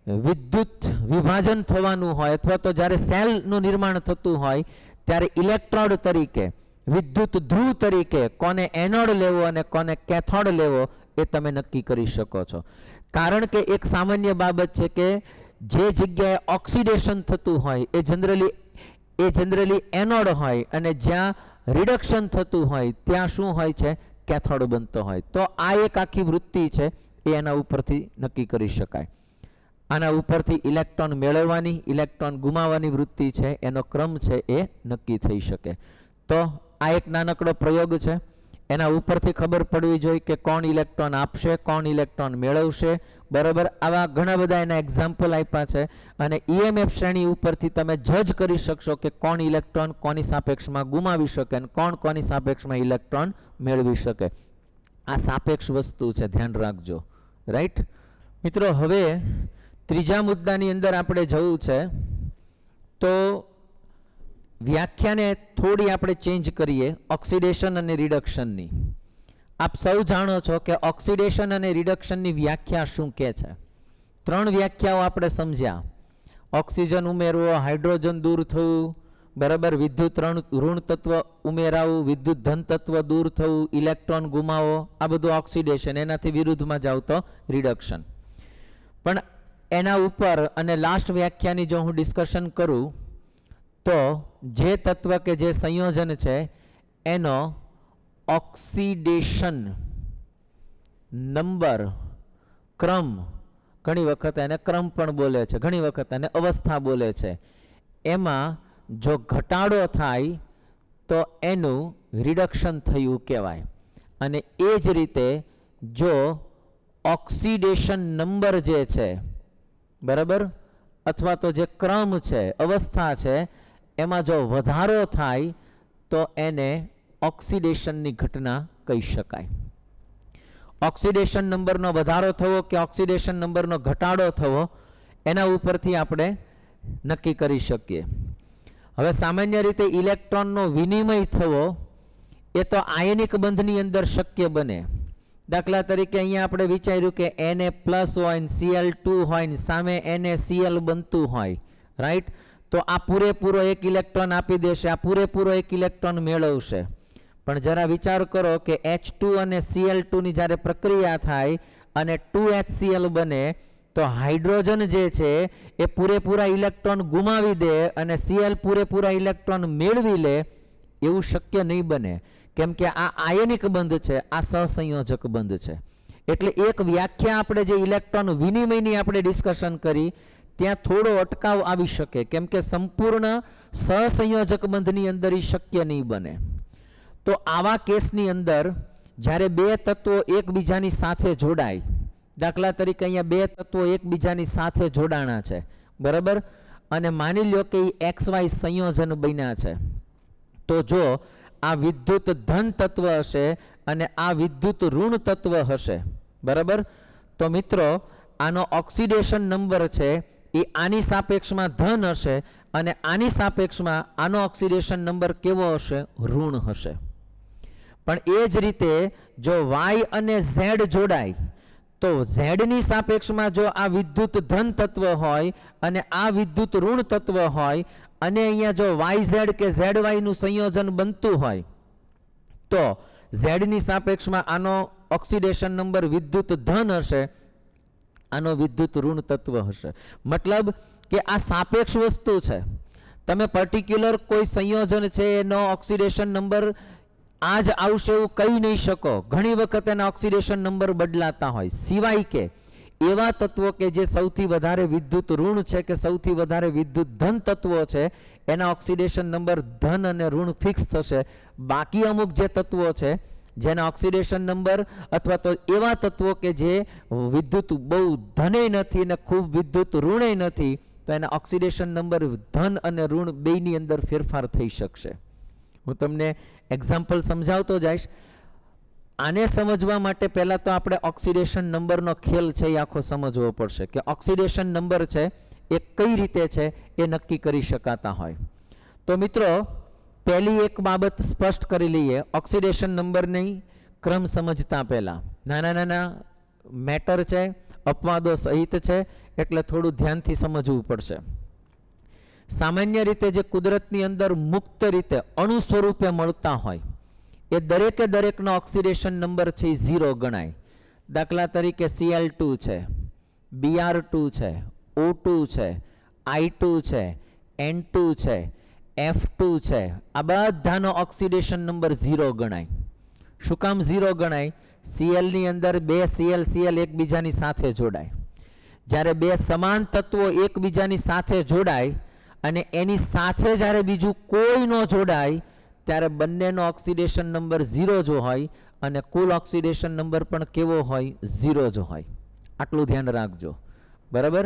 વિદ્યુત વિભાજન થવાનું હોય અથવા તો જ્યારે સેલનું નિર્માણ થતું હોય ત્યારે ઇલેક્ટ્રોડ તરીકે, વિદ્યુત ધ્રુવ તરીકે કોને એનોડ લેવો અને કોને કેથોડ લેવો એ તમે નક્કી કરી શકો છો. કારણ કે એક સામાન્ય બાબત છે કે જે જગ્યાએ ઓક્સિડેશન થતું હોય એ જનરલી એનોડ હોય અને જ્યાં રિડક્શન થતું હોય ત્યાં શું હોય છે? કેથોડ બનતો હોય. તો આ એક આખી વૃત્તિ છે એ એના ઉપરથી નક્કી કરી શકાય. આના ઉપરથી ઇલેક્ટ્રોન મેળવવાની, ઇલેક્ટ્રોન ગુમાવવાની વૃત્તિ છે એનો ક્રમ છે એ નક્કી થઈ શકે. તો આ એક નાનકડો પ્રયોગ છે. એના ઉપરથી ખબર પડવી જોઈએ કે કોણ ઇલેક્ટ્રોન આપશે, કોણ ઇલેક્ટ્રોન મેળવશે. બરાબર? આવા ઘણા બધા એના એક્ઝામ્પલ આપ્યા છે અને EMF શ્રેણી ઉપરથી તમે જજ કરી શકશો કે કોણ ઇલેક્ટ્રોન કોની સાપેક્ષમાં ગુમાવી શકે અને કોણ કોની સાપેક્ષમાં ઇલેક્ટ્રોન મેળવી શકે. આ સાપેક્ષ વસ્તુ છે, ધ્યાન રાખજો. રાઈટ મિત્રો? હવે ત્રીજા મુદ્દાની અંદર આપણે જવું છે તો વ્યાખ્યાને થોડી આપણે ચેન્જ કરીએ ઓક્સિડેશન અને રિડક્શનની. આપ સૌ જાણો છો કે ઓક્સિડેશન અને રિડક્શનની વ્યાખ્યા શું કહે છે. ત્રણ વ્યાખ્યાઓ આપણે સમજ્યા. ઓક્સિજન ઉમેરવો, હાઇડ્રોજન દૂર થવું, બરાબર, વિદ્યુત ઋણ તત્વ ઉમેરાવું, વિદ્યુત ધન તત્વ દૂર થવું, ઇલેક્ટ્રોન ગુમાવો, આ બધું ઓક્સિડેશન. એનાથી વિરુદ્ધમાં જાવ તો રિડક્શન. પણ એના ઉપર અને લાસ્ટ વ્યાખ્યાની જો હું ડિસ્કશન કરું તો જે તત્વ કે જે સંયોજન છે એનો ઓક્સિડેશન નંબર, ક્રમ, ઘણી વખત એને ક્રમ પણ બોલે છે, ઘણી વખત એને અવસ્થા બોલે છે, એમાં જો ઘટાડો થાય તો એનું રિડક્શન થયું કહેવાય. અને એ જ રીતે જો ઓક્સિડેશન નંબર જે છે, બરાબર, અથવા તો જે ક્રમ છે, અવસ્થા છે, એમાં જો વધારો થાય તો એને ઓક્સિડેશનની ઘટના કહી શકાય. ઓક્સિડેશન નંબરનો વધારો થવો કે ઓક્સિડેશન નંબરનો ઘટાડો થવો એના ઉપરથી આપણે નક્કી કરી શકીએ. હવે સામાન્ય રીતે ઇલેક્ટ્રોનનો વિનિમય થવો એ તો આયનિક બંધની અંદર શક્ય બને. દાખલા તરીકે અહીંયા આપણે વિચાર્યું કે Na+ હોય ને Cl2 હોય ને સામે NaCl બનતું હોય, રાઈટ? તો આ પૂરેપૂરો એક ઇલેક્ટ્રોન આપી દેશે, આ પૂરેપૂરો એક ઇલેક્ટ્રોન મેળવશે. પણ જરા વિચાર કરો કે H2 અને Cl2 ની જ્યારે પ્રક્રિયા થાય અને 2HCl બને તો હાઇડ્રોજન જે છે એ પૂરેપૂરા ઇલેક્ટ્રોન ગુમાવી દે અને Cl પૂરેપૂરા ઇલેક્ટ્રોન મેળવી લે, એવું શક્ય નહીં બને. કેમ કે આ આયનિક બંધ છે, આ સહસંયોજક બંધ છે. એટલે એક વ્યાખ્યા આપણે જે ઇલેક્ટ્રોન વિનિમયની આપણે ડિસ્કશન કરી ત્યાં થોડો અટકાવ આવી શકે, કેમ કે સંપૂર્ણ સહસંયોજક બંધની અંદર એ શક્ય નહીં બને. તો આવા કેસની અંદર જ્યારે બે તત્વો એકબીજાની સાથે જોડાય, દાખલા તરીકે અહીંયા બે તત્વો એકબીજાની સાથે જોડાણા છે, બરાબર, અને માની લ્યો કે એ XY સંયોજન બન્યા છે, તો જો આ વિદ્યુત ધન તત્વ હશે અને આ વિદ્યુત ઋણ તત્વ હશે, બરાબર, તો મિત્રો આનો ઓક્સિડેશન નંબર છે એ આની સાપેક્ષમાં ધન હશે અને આની સાપેક્ષમાં આનો ઓક્સિડેશન નંબર કેવો હશે? ઋણ હશે. પણ એ જ રીતે જો Y અને Z જોડાય તો Z ની સાપેક્ષમાં જો આ વિદ્યુત ધન તત્વ હોય અને આ વિદ્યુત ઋણ તત્વ હોય અને અહીંયા જો YZ કે ZY નું સંયોજન બનતું હોય તો Z ની સાપેક્ષમાં આનો ઓક્સિડેશન નંબર વિદ્યુત ધન હશે, આનો વિદ્યુત ઋણ તત્વ હશે. મતલબ કે આ સાપેક્ષ વસ્તુ છે. તમે પર્ટિક્યુલર કોઈ સંયોજન છે એનો ઓક્સિડેશન નંબર આ જ આવશે એવું કહી નહીં શકો. ઘણી વખત એના ઓક્સિડેશન નંબર બદલાતા હોય, સિવાય કે એવા તત્વો કે જે સૌથી વધારે વિદ્યુત ઋણ છે કે સૌથી વધારે વિદ્યુત ધન તત્વો છે એના ઓક્સિડેશન નંબર ધન અને ઋણ ફિક્સ થશે. બાકી અમુક જે તત્વો છે જેના ઓક્સિડેશન નંબર અથવા તો એવા તત્વો કે જે વિદ્યુત બહુ ધને નથી ને ખૂબ વિદ્યુત ઋણે નથી, તો એના ઓક્સિડેશન નંબર ધન અને ઋણ બેયની અંદર ફેરફાર થઈ શકશે. હું તમને એક્ઝામ્પલ સમજાવતો જઈશ. આને સમજવા માટે પહેલા તો આપણે ઓક્સિડેશન નંબરનો ખેલ છે એ આખો સમજવો પડશે કે ઓક્સિડેશન નંબર છે એ કઈ રીતે છે એ નક્કી કરી શકાતા હોય. તો મિત્રો પહેલી એક બાબત સ્પષ્ટ કરી લઈએ. ઓક્સિડેશન નંબરની ક્રમ સમજતા પહેલા નાના નાના મેટર છે, અપવાદો સહિત છે, એટલે થોડું ધ્યાનથી સમજવું પડશે. સામાન્ય રીતે જે કુદરતની અંદર મુક્ત રીતે અણુ સ્વરૂપે મળતા હોય એ દરેકે દરેકનો ઓક્સિડેશન નંબર છે એ 0 ગણાય. દાખલા તરીકે Cl2 છે, Br2 છે, O2 છે, I2 છે, N2 છે, F2 છે, આ બધાનો ઓક્સિડેશન નંબર 0 ગણાય. શું કામ 0 ગણાય? Cl ની અંદર બે Cl એકબીજાની સાથે જોડાય. જ્યારે બે સમાન તત્વો એકબીજાની સાથે જોડાય અને એની સાથે જ્યારે બીજું કોઈ ન જોડાય ત્યારે બંનેનો ઓક્સિડેશન નંબર 0 જ હોય અને કુલ ઓક્સિડેશન નંબર પણ કેવો હોય? 0 જ હોય. આટલું ધ્યાન રાખજો, બરાબર.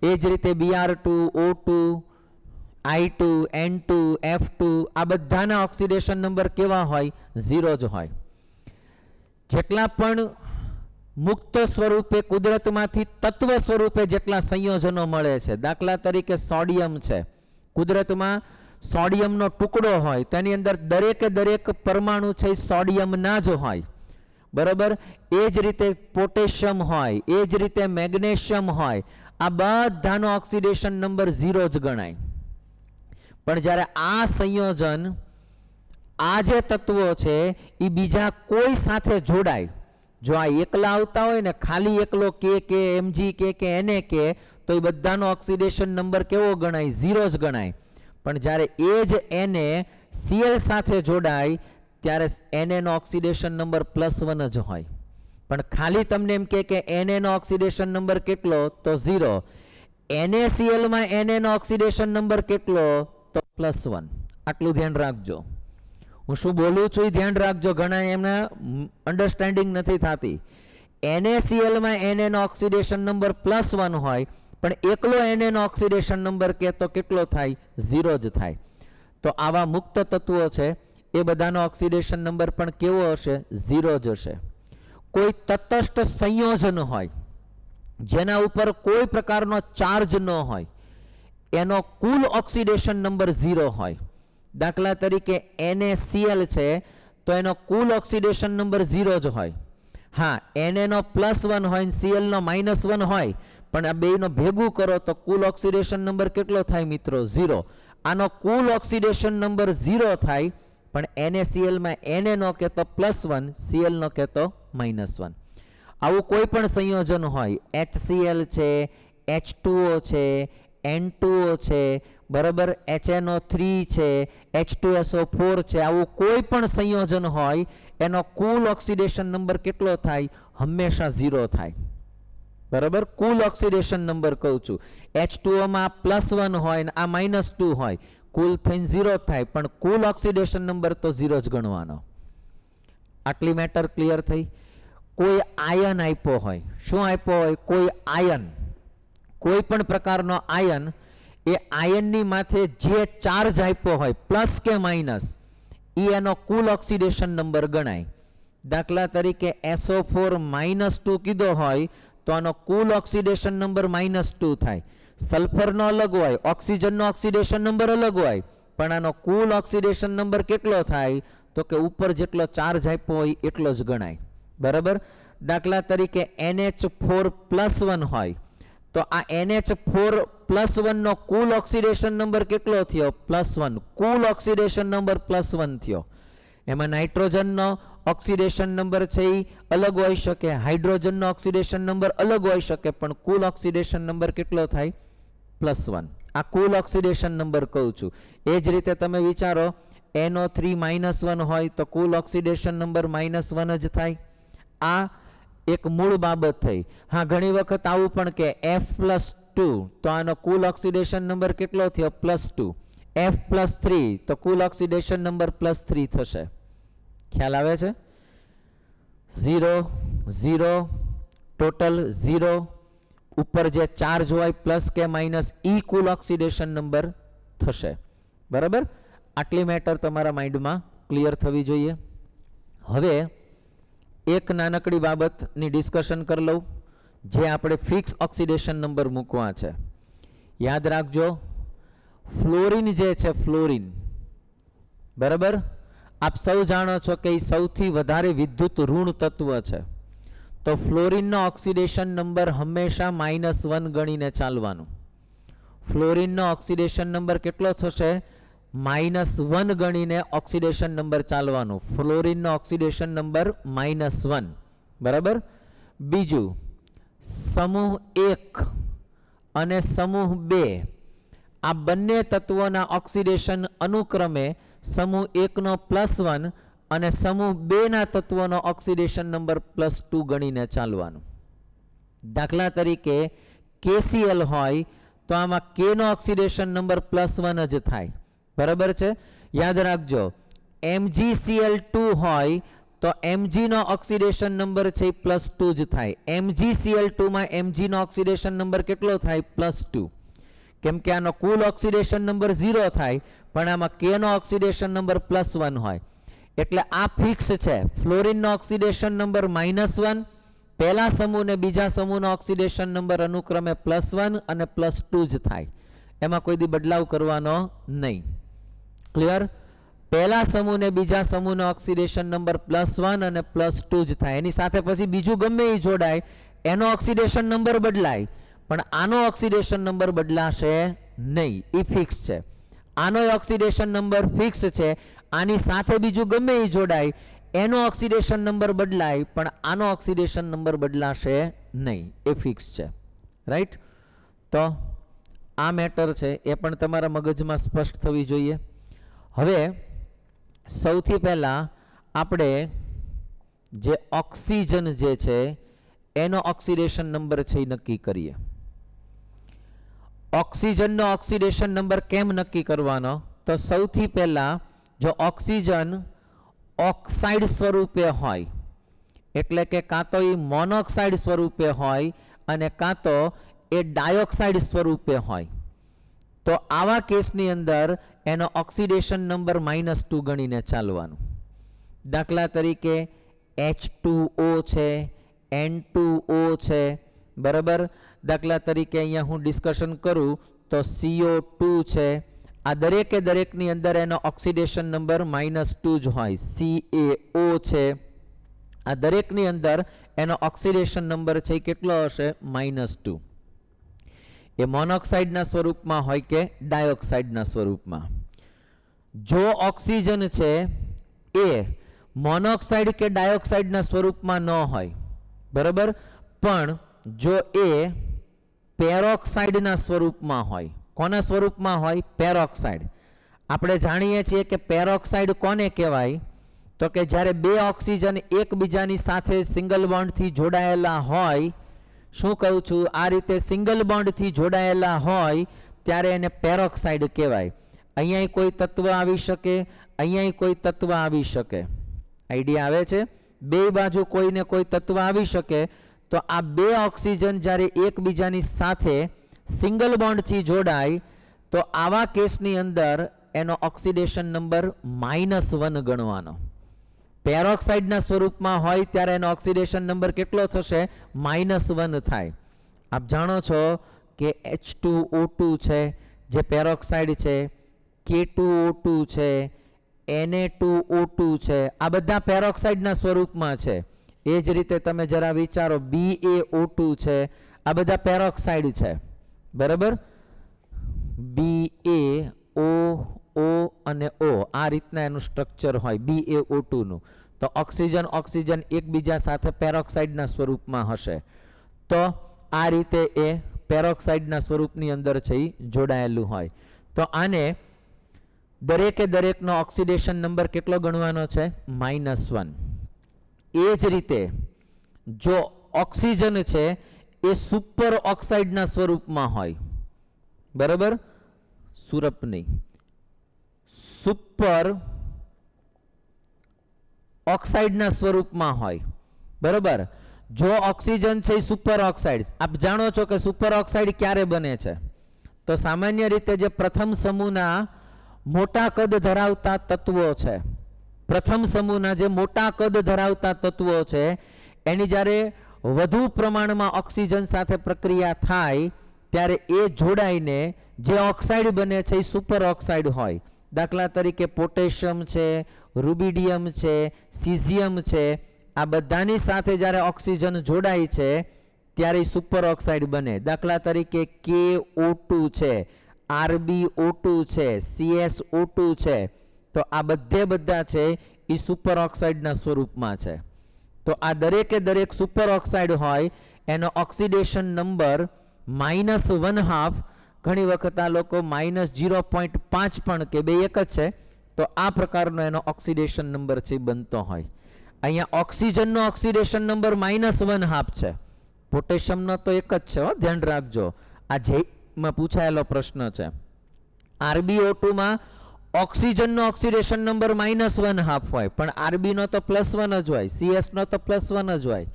એ જ રીતે Br2, O2, I2, N2, F2 આ બધાના ઓક્સિડેશન નંબર કેવા હોય? 0 જ હોય. જેટલા પણ મુક્ત સ્વરૂપે કુદરતમાંથી તત્વ સ્વરૂપે જેટલા સંયોજનો મળે છે, દાખલા તરીકે સોડિયમ છે, કુદરતમાં સોડિયમનો ટુકડો હોય તો એની અંદર દરેકે દરેક પરમાણુ છે સોડિયમના જ હોય, બરાબર. એ જ રીતે પોટેશિયમ હોય, એ જ રીતે મેગ્નેશિયમ હોય, આ બધાનો ઓક્સિડેશન નંબર 0 જ ગણાય. પણ જ્યારે આ સંયોજન આ જે તત્વો છે એ બીજા કોઈ સાથે જોડાય, જો આ એકલા આવતા હોય ને ખાલી એકલો કે Mg કે Na કે તો એ બધાનો ઓક્સિડેશન નંબર કેવો ગણાય? 0 જ ગણાય. પણ જ્યારે એ જ Na Cl સાથે જોડાય ત્યારે Na નો ઓક્સિડેશન નંબર +1 જ હોય. પણ ખાલી તમને એમ કે Na નો ઓક્સિડેશન નંબર કેટલો? તો 0. NaCl માં Na નો ઓક્સિડેશન નંબર કેટલો? તો +1. આટલું ધ્યાન રાખજો. હું શું બોલું છું એ ધ્યાન રાખજો. ઘણા એમને અન્ડરસ્ટેન્ડિંગ નથી થતી. NaCl માં Na નો ઓક્સિડેશન નંબર +1 હોય પણ એકલો Na નો ઓક્સિડેશન નંબર કે તો કેટલો થાય? 0 જ થાય. તો આવા મુક્ત તત્વો છે એ બધાનો ઓક્સિડેશન નંબર પણ કેવો હશે? 0 જ હશે. કોઈ તટસ્થ સંયોજન હોય જેના ઉપર કોઈ પ્રકારનો ચાર્જ ન હોય એનો કુલ ઓક્સિડેશન નંબર 0 હોય. દાખલા તરીકે NaCl છે તો એનો કુલ ઓક્સિડેશન નંબર 0 જ હોય. હા, Na નો +1 હોય ને Cl નો -1 હોય પણ આ બેયનો ભેગું કરો તો કુલ ઓક્સિડેશન નંબર કેટલો થાય મિત્રો? 0. આનો કુલ ઓક્સિડેશન નંબર 0 થાય પણ NaCl માં Na નો કહેતો +1, Cl નો કહેતો -1. આવું કોઈ પણ સંયોજન હોય, HCl છે, H2O છે, N2O છે, બરાબર, HNO3 છે, H2SO4 છે, આવું કોઈ પણ સંયોજન હોય એનો કુલ ઓક્સિડેશન નંબર કેટલો થાય? હંમેશા 0 થાય. બરાબર, કુલ ઓક્સિડેશન નંબર કહું છું. H2O માં +1 હોય ને આ -2 હોય, કુલ થઈને 0 થાય, પણ કુલ ઓક્સિડેશન નંબર તો 0 જ ગણવાનો. આટલી મેટર ક્લિયર થઈ? કોઈ આયન આપ્યો હોય, શું આપ્યો હોય? કોઈ આયન, કોઈ પણ પ્રકારનો આયન, એ આયનની માથે જે ચાર્જ આપ્યો હોય પ્લસ કે માઇનસ, એ એનો કુલ ઓક્સિડેશન નંબર ગણાય. દાખલા તરીકે SO4 -2 કીધો હોય તો આનો કુલ ઓક્સિડેશન નંબર -2 થાય. સલ્ફરનો અલગ હોય, ઓક્સિજનનો ઓક્સિડેશન નંબર અલગ હોય, પણ આનો કુલ ઓક્સિડેશન નંબર કેટલો થાય? તો કે ઉપર જેટલો ચાર્જ આપ્યો હોય એટલો જ ગણાય. બરાબર, દાખલા તરીકે NH4+1 હોય તો આ NH4+1 નો કુલ ઓક્સિડેશન નંબર કેટલો થયો? +1. કુલ ઓક્સિડેશન નંબર +1 થયો. એમાં નાઇટ્રોજનનો ઓક્સિડેશન નંબર છે એ અલગ હોઈ શકે, હાઇડ્રોજનનો ઓક્સિડેશન નંબર અલગ હોઈ શકે, પણ કુલ ઓક્સિડેશન નંબર કેટલો થાય? +1. આ કુલ ઓક્સિડેશન નંબર કહું છું. એ જ રીતે તમે વિચારો, NO3 -1 હોય તો કુલ ઓક્સિડેશન નંબર -1 જ થાય. આ એક મૂળ બાબત થઈ. હા, ઘણી વખત આવું પણ કે F+2 તો આનો કુલ ઓક્સિડેશન નંબર કેટલો થયો? +2. F+3 તો કુલ ઓક્સિડેશન નંબર +3 થશે. ખ્યાલ આવે છે? 0 0 ટોટલ 0, ઉપર જે ચાર્જ હોય પ્લસ કે માઇનસ, ઈ કુલ ઓક્સિડેશન નંબર થશે. બરાબર, આટલી મેટર તમારા માઇન્ડમાં ક્લિયર થવી જોઈએ. હવે એક નાનકડી બાબતની ડિસ્કશન કરી લઉં, જે આપણે ફિક્સ ઓક્સિડેશન નંબર મૂકવા છે. યાદ રાખજો, ફ્લોરિન જે છે, ફ્લોરિન, બરાબર, આપ સૌ જાણો છો કે એ સૌથી વધારે વિદ્યુત ઋણ તત્વ છે. તો ફ્લોરિનનો ઓક્સિડેશન નંબર હંમેશા -1 ગણીને ચાલવાનું. ફ્લોરિનનો ઓક્સિડેશન નંબર કેટલો થશે? -1 ગણીને ઓક્સિડેશન નંબર ચાલવાનું. ફ્લોરિનનો ઓક્સિડેશન નંબર -1. બરાબર. બીજું, સમૂહ 1 અને સમૂહ 2 આ બંને તત્વોના ઓક્સિડેશન અનુક્રમે સમૂહ 1 નો +1 અને સમૂહ 2 ના તત્વોનો ઓક્સિડેશન નંબર +2 ગણીને ચાલવાનું. દાખલા તરીકે KCl હોય તો આમાં K નો ઓક્સિડેશન નંબર +1 જ થાય. બરાબર છે? યાદ રાખજો, MgCl2 હોય તો Mg નો ઓક્સિડેશન નંબર છે +2 જ થાય. MgCl2 માં Mg નો ઓક્સિડેશન નંબર કેટલો થાય? +2. કેમ કે આનો કુલ ઓક્સિડેશન નંબર 0 થાય, પણ આમાં K નો ઓક્સિડેશન નંબર +1 હોય. એટલે આ ફિક્સ છે. ફ્લોરિનનો ઓક્સિડેશન નંબર -1, પહેલા સમૂહ ને બીજા સમૂહનો ઓક્સિડેશન નંબર અનુક્રમે +1 અને +2 જ થાય. એમાં કોઈ દી બદલાવ કરવાનો નહીં. ક્લિયર? પહેલા સમૂહ ને બીજા સમૂહનો ઓક્સિડેશન નંબર +1 અને +2 જ થાય. એની સાથે પછી બીજું ગમે એ જોડાય, એનો ઓક્સિડેશન નંબર બદલાય, પણ આનો ઓક્સિડેશન નંબર બદલાશે નહીં. એ ફિક્સ છે. આનો ઓક્સિડેશન નંબર ફિક્સ છે. આની સાથે બીજું ગમે એ જોડાય, એનો ઓક્સિડેશન નંબર બદલાય, પણ આનો ઓક્સિડેશન નંબર બદલાશે નહીં. એ ફિક્સ છે. રાઈટ? તો આ મેટર છે, એ પણ તમારા મગજમાં સ્પષ્ટ થવી જોઈએ. હવે સૌથી પહેલા આપણે જે ઓક્સિજન જે છે એનો ઓક્સિડેશન નંબર છે એ નક્કી કરીએ. ઓક્સિજનનો ઓક્સિડેશન નંબર કેમ નક્કી કરવાનો? તો સૌથી પહેલા જો ઓક્સિજન ઓક્સાઇડ સ્વરૂપે હોય, એટલે કે કાં તો એ મોનોક્સાઇડ સ્વરૂપે હોય અને કાં તો એ ડાયોક્સાઇડ સ્વરૂપે હોય, તો આવા કેસની અંદર એનો ઓક્સિડેશન નંબર -2 ગણીને ચાલવાનું. દાખલા તરીકે H2O છે, N2O છે, બરાબર. દાખલા તરીકે અહીંયા હું ડિસ્કશન કરું તો CO2 છે. આ દરેકે દરેકની અંદર એનો ઓક્સિડેશન નંબર -2 જ હોય. CaO છે, આ દરેકની અંદર એનો ઓક્સિડેશન નંબર છે કેટલો હશે? -2. એ મોનોક્સાઇડના સ્વરૂપમાં હોય કે ડાયોક્સાઇડના સ્વરૂપમાં. જો ઓક્સિજન છે એ મોનોક્સાઇડ કે ડાયોક્સાઇડના સ્વરૂપમાં ન હોય, બરાબર, પણ જો એ પેરોક્સાઇડના સ્વરૂપમાં હોય. કોના સ્વરૂપમાં હોય? પેરોક્સાઇડ. આપણે જાણીએ છીએ કે પેરોક્સાઇડ કોને કહેવાય? તો કે જ્યારે બે ઓક્સિજન એકબીજાની સાથે સિંગલ બોન્ડથી જોડાયેલા હોય, શું કહું છું, આ રીતે સિંગલ બોન્ડથી જોડાયેલા હોય ત્યારે એને પેરોક્સાઇડ કહેવાય. અહીંયા કોઈ તત્વ આવી શકે, અહીંયા કોઈ તત્વ આવી શકે. આઈડિયા આવે છે? બે બાજુ કોઈને કોઈ તત્વ આવી શકે. તો આ બે ઓક્સિજન જ્યારે એકબીજાની સાથે સિંગલ બોન્ડથી જોડાય તો આવા કેસની અંદર એનો ઓક્સિડેશન નંબર -1 ગણવાનો. પેરોક્સાઇડના સ્વરૂપમાં હોય ત્યારે એનો ઓક્સિડેશન નંબર કેટલો થશે? -1 થાય. આપ જાણો છો કે H2O2 છે જે પેરોક્સાઇડ છે, K2O2 છે, Na2O2 છે, આ બધા પેરોક્સાઇડના સ્વરૂપમાં છે. એ જ રીતે તમે જરા વિચારો, BaO2 છે, આ બધા પેરોક્સાઇડ છે. બરાબર? BaO અને O આ રીતના એનું સ્ટ્રક્ચર હોય BaO2 નું. તો ઓક્સિજન ઓક્સિજન એકબીજા સાથે પેરોક્સાઇડના સ્વરૂપમાં હશે. તો આ રીતે એ પેરોક્સાઇડના સ્વરૂપની અંદર છે એ જોડાયેલું હોય. તો આને દરેકે દરેકનો ઓક્સિડેશન નંબર કેટલો ગણવાનો છે? -1. એ જ રીતે જો ઓક્સિજન છે એ સુપર ઓક્સાઇડના સ્વરૂપમાં હોય, બરાબર, સુરપ નહીં, સુપર ઓક્સાઇડના સ્વરૂપમાં હોય, બરાબર. જો ઓક્સિજન છે એ સુપર ઓક્સાઇડ, આપ જાણો છો કે સુપર ઓક્સાઇડ ક્યારે બને છે? તો સામાન્ય રીતે જે પ્રથમ સમૂહના મોટા કદ ધરાવતા તત્વો છે, પ્રથમ સમૂહના જે મોટા કદ ધરાવતા તત્વો છે એની જ્યારે વધુ પ્રમાણમાં ઓક્સિજન સાથે પ્રક્રિયા થાય ત્યારે એ જોડાઈને જે ઓક્સાઇડ બને છે એ સુપર ઓક્સાઇડ હોય. દાખલા તરીકે પોટેશિયમ છે, રૂબિડિયમ છે, સીઝિયમ છે, આ બધાની સાથે જ્યારે ઓક્સિજન જોડાય છે ત્યારે સુપર ઓક્સાઇડ બને. દાખલા તરીકે KO2 છે, RbO2 છે, CSO2 છે. તો આ બધા છે એ સુપર ઓક્સાઇડના સ્વરૂપમાં છે. તો આ દરેકે દરેક સુપર ઓક્સાઇડ હોય એનો ઓક્સિડેશન નંબર -1/2, ઘણી વખત આ લોકો -0.5 પણ કે બે એક જ છે. તો આ પ્રકારનો એનો ઓક્સિડેશન નંબર છે બનતો હોય. અહીંયા ઓક્સિજનનો ઓક્સિડેશન નંબર -1/2 છે, પોટેશિયમનો તો એક જ છે, ધ્યાન રાખજો. આ જેમાં પૂછાયેલો પ્રશ્ન છે. RbO2 માં ઓક્સિજનનો ઓક્સિડેશન નંબર -1/2 હોય, પણ Rb નો તો +1 જ હોય, CS નો તો +1 જ હોય,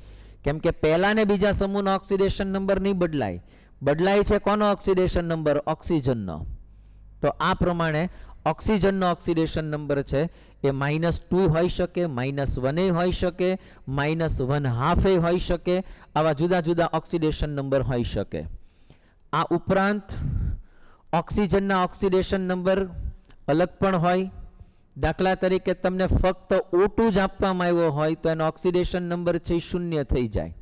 કેમ કે પહેલા ને બીજા સમૂહનો ઓક્સિડેશન નંબર નહીં બદલાય. બદલાય છે કોનો ઓક્સિડેશન નંબર? ઓક્સિજનનો. તો આ પ્રમાણે ઓક્સિજનનો ઓક્સિડેશન નંબર છે એ -2 હોઈ શકે, -1 હોઈ શકે, -1/2 હોઈ શકે. આવા જુદા જુદા ઓક્સિડેશન નંબર હોઈ શકે. આ ઉપરાંત ઓક્સિજનના ઓક્સિડેશન નંબર અલગ પણ હોય. દાખલા તરીકે તમને ફક્ત O2 જ આપવામાં આવ્યો હોય તો એનો ઓક્સિડેશન નંબર છે 0 થઈ જાય.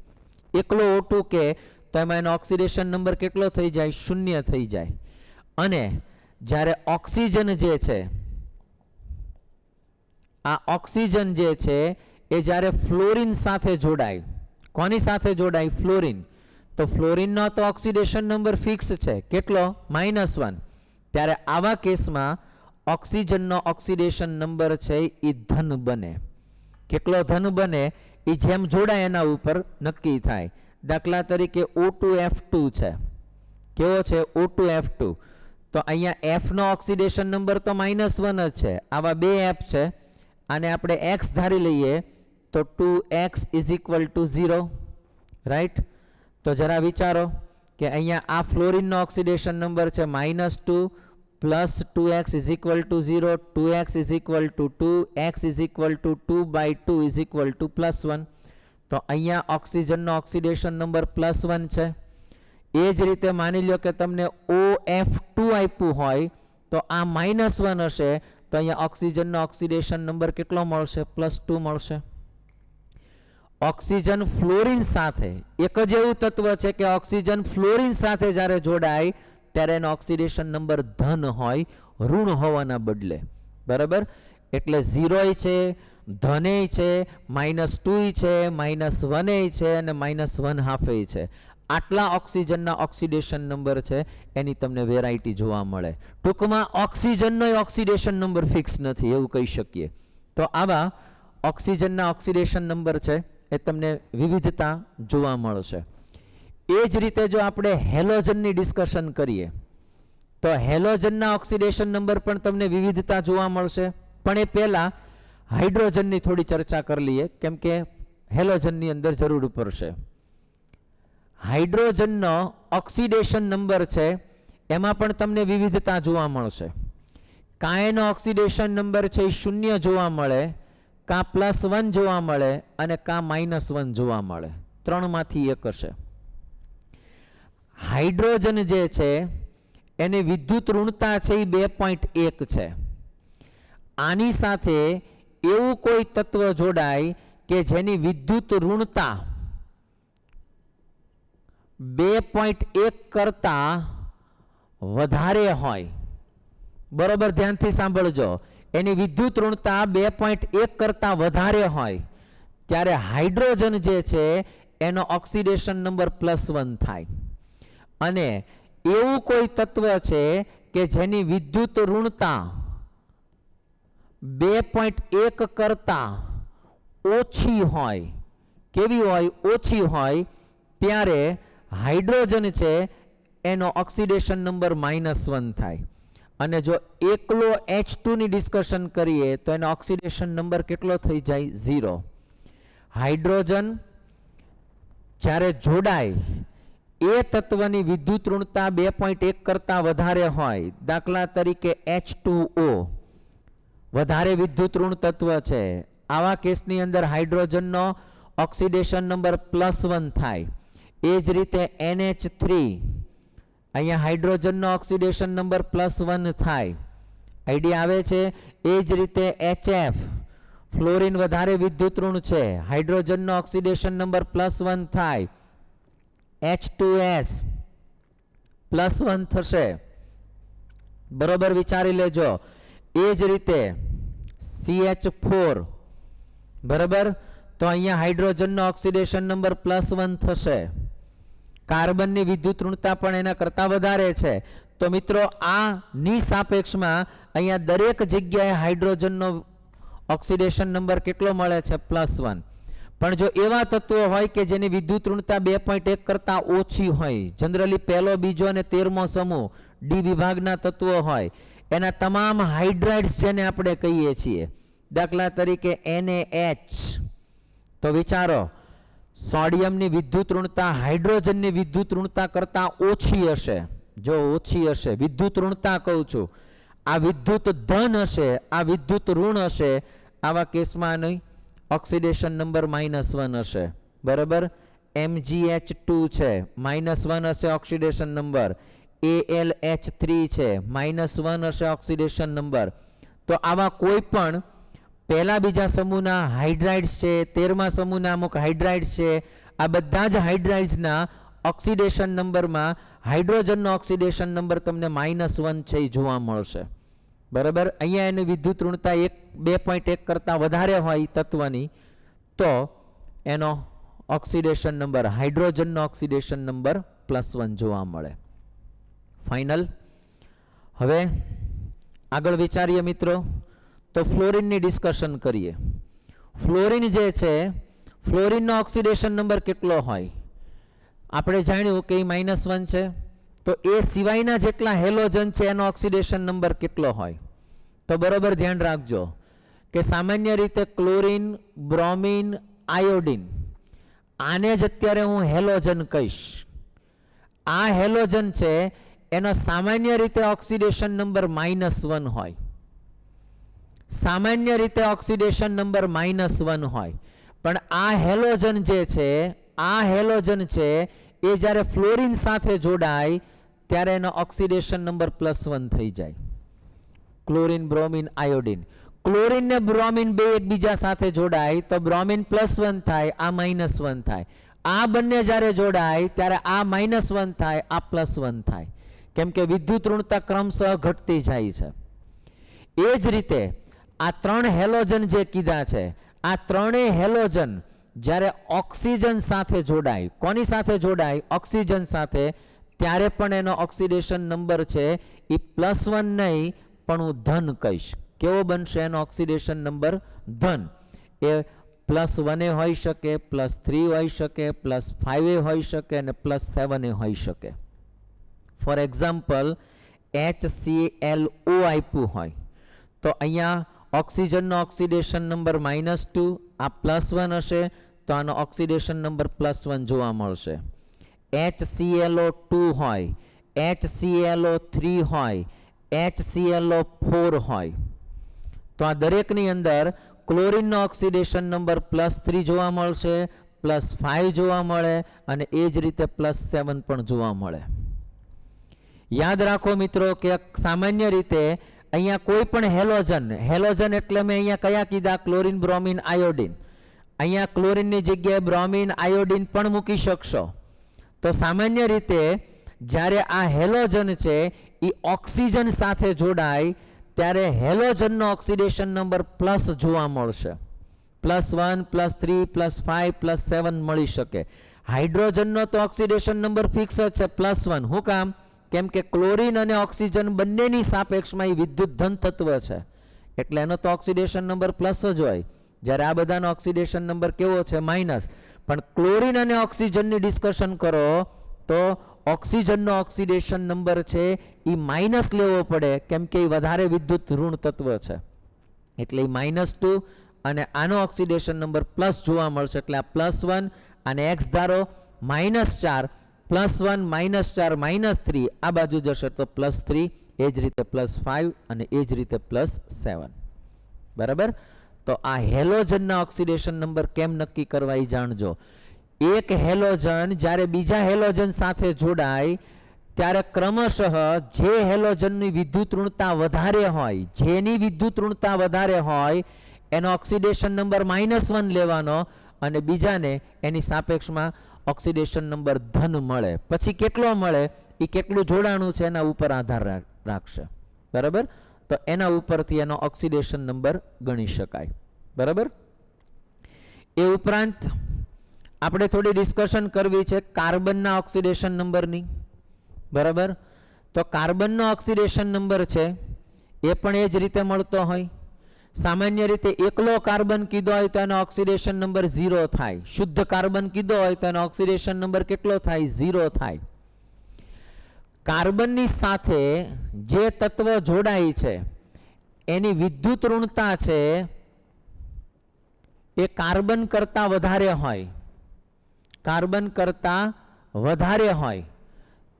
એકલો O2 કે તો એમાં એનો ઓક્સિડેશન નંબર કેટલો થઈ જાય? 0 થઈ જાય. અને જ્યારે ઓક્સિજન જે છે, આ ઓક્સિજન જે છે એ જ્યારે ફ્લોરિન સાથે જોડાય, કોની સાથે જોડાય? ફ્લોરિન. તો ફ્લોરિનનો તો ઓક્સિડેશન નંબર ફિક્સ છે, કેટલો? -1. ત્યારે આવા કેસમાં ઓક્સિજનનો ઓક્સિડેશન નંબર છે એ ધન બને. કેટલો ધન બને એ જેમ જોડાય એના ઉપર નક્કી થાય. દાખલા તરીકે O2F2 છે, કેવો છે? O2F2. તો અહીંયા F નો ઓક્સિડેશન નંબર તો -1 જ છે. આવા બે F છે, આને આપણે X ધારી લઈએ તો 2X = 0, રાઈટ? તો જરા વિચારો કે અહીંયા આ ફ્લોરિનનો ઓક્સિડેશન નંબર છે -2 + 2X = 0, 2X = 2, X = 2/2 = +1. તો અહીંયા ઓક્સિજનનો ઓક્સિડેશન નંબર +1 છે. એ જ રીતે માની લો કે તમને OF2 આપ્યું હોય તો આ -1 હશે, તો અહીંયા ઓક્સિજનનો ઓક્સિડેશન નંબર કેટલો મળશે? +2 મળશે. ઓક્સિજન ફ્લોરિન સાથે, એક જ એવું તત્વ છે કે ઓક્સિજન ફ્લોરિન સાથે જ્યારે જોડાય ત્યારે એનો ઓક્સિડેશન નંબર ધન હોય, ઋણ હોવાના બદલે. બરાબર? એટલે 0 છે, ધન છે, -2 છે, -1 છે અને -1/2 છે. આટલા ઓક્સિજનના ઓક્સિડેશન નંબર છે એની તમને વેરાયટી જોવા મળે. ટૂંકમાં ઓક્સિજનનો ઓક્સિડેશન નંબર ફિક્સ નથી એવું કહી શકીએ. તો આવા ઓક્સિજનના ઓક્સિડેશન નંબર છે એ તમને વિવિધતા જોવા મળશે. એ જ રીતે જો આપણે હેલોજનની ડિસ્કશન કરીએ તો હેલોજનના ઓક્સિડેશન નંબર પણ તમને વિવિધતા જોવા મળશે. પણ એ પહેલા હાઇડ્રોજનની થોડી ચર્ચા કરી લઈએ કેમ કે હેલોજનની અંદર જરૂર પડશે. હાઇડ્રોજનનો ઓક્સિડેશન નંબર છે એમાં પણ તમને વિવિધતા જોવા મળશે. કાં એનો ઓક્સિડેશન નંબર છે એ 0 જોવા મળે, કાં +1 જોવા મળે અને કાં -1 જોવા મળે. ત્રણમાંથી એક હશે. હાઇડ્રોજન જે છે એની વિદ્યુત ઋણતા છે એ 2.1 છે. આની સાથે એવું કોઈ તત્વ જોડાય કે જેની વિદ્યુત ઋણતા 2.1 કરતા વધારે હોય. બરોબર ધ્યાનથી સાંભળજો. એની વિદ્યુત ઋણતા 2.1 કરતા વધારે હોય ત્યારે હાઇડ્રોજન જે છે એનો ઓક્સિડેશન નંબર +1 થાય. અને એવું કોઈ તત્વ છે કે જેની વિદ્યુત ઋણતા 2.1 કરતા ઓછી હોય. કેવી હોય? ઓછી હોય. ત્યારે હાઇડ્રોજન છે એનો ઓક્સિડેશન નંબર -1 થાય. અને જો એકલો H2 ની ડિસ્કશન કરીએ તો એનો ઓક્સિડેશન નંબર કેટલો થઈ જાય? 0. હાઇડ્રોજન જ્યારે જોડાય એ તત્વની વિદ્યુત ઋણતા 2.1 કરતા વધારે હોય. દાખલા તરીકે H2O વધારે વિદ્યુત ઋણ તત્વ છે. આવા કેસની અંદર હાઇડ્રોજનનો ઓક્સિડેશન નંબર +1 થાય. એ જ રીતે NH3 અહીંયા હાઇડ્રોજનનો ઓક્સિડેશન નંબર +1 થાય. આઈડિયા આવે છે? એ જ રીતે HF ફ્લોરિન વધારે વિદ્યુત ઋણ છે. હાઇડ્રોજનનો ઓક્સિડેશન નંબર +1 થાય. H2S +1 થશે. બરોબર વિચારી લેજો. એ જ રીતે CH4 બરાબર. તો અહીંયા હાઇડ્રોજનનો ઓક્સિડેશન નંબર +1 થશે. કાર્બનની વિદ્યુત ઋણતા પણ એના કરતાં વધારે છે. તો મિત્રો આની સાપેક્ષમાં અહીંયા દરેક જગ્યાએ હાઇડ્રોજનનો ઓક્સિડેશન નંબર કેટલો મળે છે? +1. પણ જો એવા તત્વો હોય કે જેની વિદ્યુત ઋણતા 2.1 કરતાં ઓછી હોય, જનરલી પહેલો, બીજો અને 13મો સમૂહ ડી વિભાગના તત્વો હોય, એના તમામ હાઇડ્રાઇડ્સ જેને આપણે કહીએ છીએ, દાખલા તરીકે NaH, તો વિચારો સોડિયમની વિદ્યુત ઋણતા હાઇડ્રોજનની વિદ્યુત ઋણતા કરતાં ઓછી હશે. જો ઓછી હશે, વિદ્યુત ઋણતા કહું છું, આ વિદ્યુત ધન હશે, આ વિદ્યુત ઋણ હશે, આવા કેસમાં નહીં ઓક્સિડેશન નંબર -1 હશે. બરાબર. MgH2 છે, -1 હશે ઓક્સિડેશન નંબર. AlH3 છે, -1 હશે ઓક્સિડેશન નંબર. તો આવા કોઈ પણ પહેલા બીજા સમૂહના હાઇડ્રાઇડ્સ છે, 13મા સમૂહના અમુક હાઇડ્રાઇડ્સ છે, આ બધા જ હાઇડ્રાઇડ્સના ઓક્સિડેશન નંબરમાં હાઇડ્રોજનનો ઓક્સિડેશન નંબર તમને -1 છે એ જોવા મળશે. બરાબર. અહીંયા એની વિદ્યુત ઋણતા 2.1 કરતાં વધારે હોય તત્વની તો એનો ઓક્સિડેશન નંબર હાઇડ્રોજનનો ઓક્સિડેશન નંબર +1 જોવા મળે. ફાઇનલ. હવે આગળ વિચારીએ મિત્રો તો ફ્લોરિનની ડિસ્કશન કરીએ. ફ્લોરિન જે છે, ફ્લોરિનનો ઓક્સિડેશન નંબર કેટલો હોય? આપણે જાણ્યું કે -1 છે. તો એ સિવાયના જેટલા હેલોજન છે એનો ઓક્સિડેશન નંબર કેટલો હોય? તો બરોબર ધ્યાન રાખજો કે સામાન્ય રીતે ક્લોરિન, બ્રોમિન, આયોડિન, આને જ અત્યારે હું હેલોજન કહીશ. આ હેલોજન છે એનો સામાન્ય રીતે ઓક્સિડેશન નંબર -1 હોય. સામાન્ય રીતે ઓક્સિડેશન નંબર -1 હોય. પણ આ હેલોજન જે છે, આ હેલોજન છે એ જ્યારે ફ્લોરિન સાથે જોડાય ત્યારે એનો ઓક્સિડેશન નંબર +1 થઈ જાય. Chlorine, bromine, iodine. ક્લોરિન ને બ્રોમિન બે એકબીજા સાથે જોડાય તો બ્રોમિન +1 થાય, આ -1 થાય. આ બંને જ્યારે જોડાય ત્યારે આ -1 થાય, આ +1 થાય. કેમ કે વિદ્યુત ઋણતા ક્રમશઃ ઘટતી જાય છે. એ જ રીતે આ ત્રણ હેલોજન જે કીધા છે, આ ત્રણેય હેલોજન જ્યારે ઓક્સિજન સાથે જોડાય, કોની સાથે જોડાય? ઓક્સિજન સાથે, ત્યારે પણ એનો ઓક્સિડેશન નંબર છે એ +1 નહીં પણ હું ધન કહીશ. કેવો બનશે એનો ઓક્સિડેશન નંબર? ધન. એ +1 હોઈ શકે, +3 હોઈ શકે, +5 હોઈ શકે અને +7 હોઈ શકે. ફોર એક્ઝામ્પલ HClO આપ્યું હોય તો અહીંયા ઓક્સિજનનો ઓક્સિડેશન નંબર -2, આ +1 હશે તો આનો ઓક્સિડેશન નંબર +1 જોવા મળશે. HClO2 હોય, HClO3 હોય, HClO4 હોય તો આ દરેકની અંદર ક્લોરીનનો ઓક્સિડેશન નંબર +3 જોવા મળશે, +5 જોવા મળે અને એ જ રીતે +7 પણ જોવા મળે. યાદ રાખો મિત્રો કે સામાન્ય રીતે અહીંયા કોઈ પણ હેલોજન એટલે મેં અહીંયા કયા કીધા? Chlorine, bromine, iodine. અહીંયા ક્લોરીનની જગ્યાએ બ્રોમિન, આયોડિન પણ મૂકી શકશો. તો સામાન્ય રીતે જ્યારે આ હેલોજન છે એ ઓક્સિજન સાથે જોડાય ત્યારે હેલોજનનો ઓક્સિડેશન નંબર પ્લસ જોવા મળશે. +1, +3, +5, +7 મળી શકે. હાઇડ્રોજનનો તો ઓક્સિડેશન નંબર ફિક્સ જ છે +1. શું કામ? કેમ કે ક્લોરીન અને ઓક્સિજન બંનેની સાપેક્ષમાં એ વિદ્યુત ધન તત્વ છે એટલે એનો તો ઓક્સિડેશન નંબર પ્લસ જ હોય. જ્યારે આ બધાનો ઓક્સિડેશન નંબર કેવો છે? માઇનસ. પણ ક્લોરીન અને ઓક્સિજનની ડિસ્કશન કરો તો ઓક્સિજનનો ઓક્સિડેશન નંબર છે એ માઇનસ લેવો પડે કેમ કે એ વધારે વિદ્યુત ઋણ તત્વ છે એટલે એ -2 અને આનો ઓક્સિડેશન નંબર પ્લસ જોવા મળશે એટલે આ +1 અને x ધારો -4, +1 -4 -3 આ બાજુ જશે તો +3, એ જ રીતે +5 અને એ જ રીતે +7. બરાબર. તો આ હેલોજનના ઓક્સિડેશન નંબર કેમ નક્કી કરવા એ જાણજો. એક હેલોજન જ્યારે બીજા હેલોજન સાથે જોડાય ત્યારે ક્રમશઃ જે હેલોજનની વિદ્યુત ઋણતા વધારે હોય, જેની વિદ્યુત ઋણતા વધારે હોય એનો ઓક્સિડેશન નંબર -1 લેવાનો અને બીજાને એની સાપેક્ષમાં ઓક્સિડેશન નંબર ધન મળે. પછી કેટલો મળે એ કેટલું જોડાણું છે એના ઉપર આધાર રાખશે. બરાબર. તો એના ઉપરથી એનો ઓક્સિડેશન નંબર ગણી શકાય. બરાબર. એ ઉપરાંત આપણે થોડી ડિસ્કશન કરવી છે કાર્બનના ઓક્સિડેશન નંબરની. બરાબર. તો કાર્બનનો ઓક્સિડેશન નંબર છે એ પણ એ જ રીતે મળતો હોય. સામાન્ય રીતે એકલો કાર્બન કીધો હોય તો એનો ઓક્સિડેશન નંબર 0 થાય. શુદ્ધ કાર્બન કીધો હોય તો એનો ઓક્સિડેશન નંબર કેટલો થાય? 0 થાય. કાર્બનની સાથે જે તત્વ જોડાય છે એની વિદ્યુત ઋણતા છે એ કાર્બન કરતા વધારે હોય. કાર્બન કરતા વધારે હોય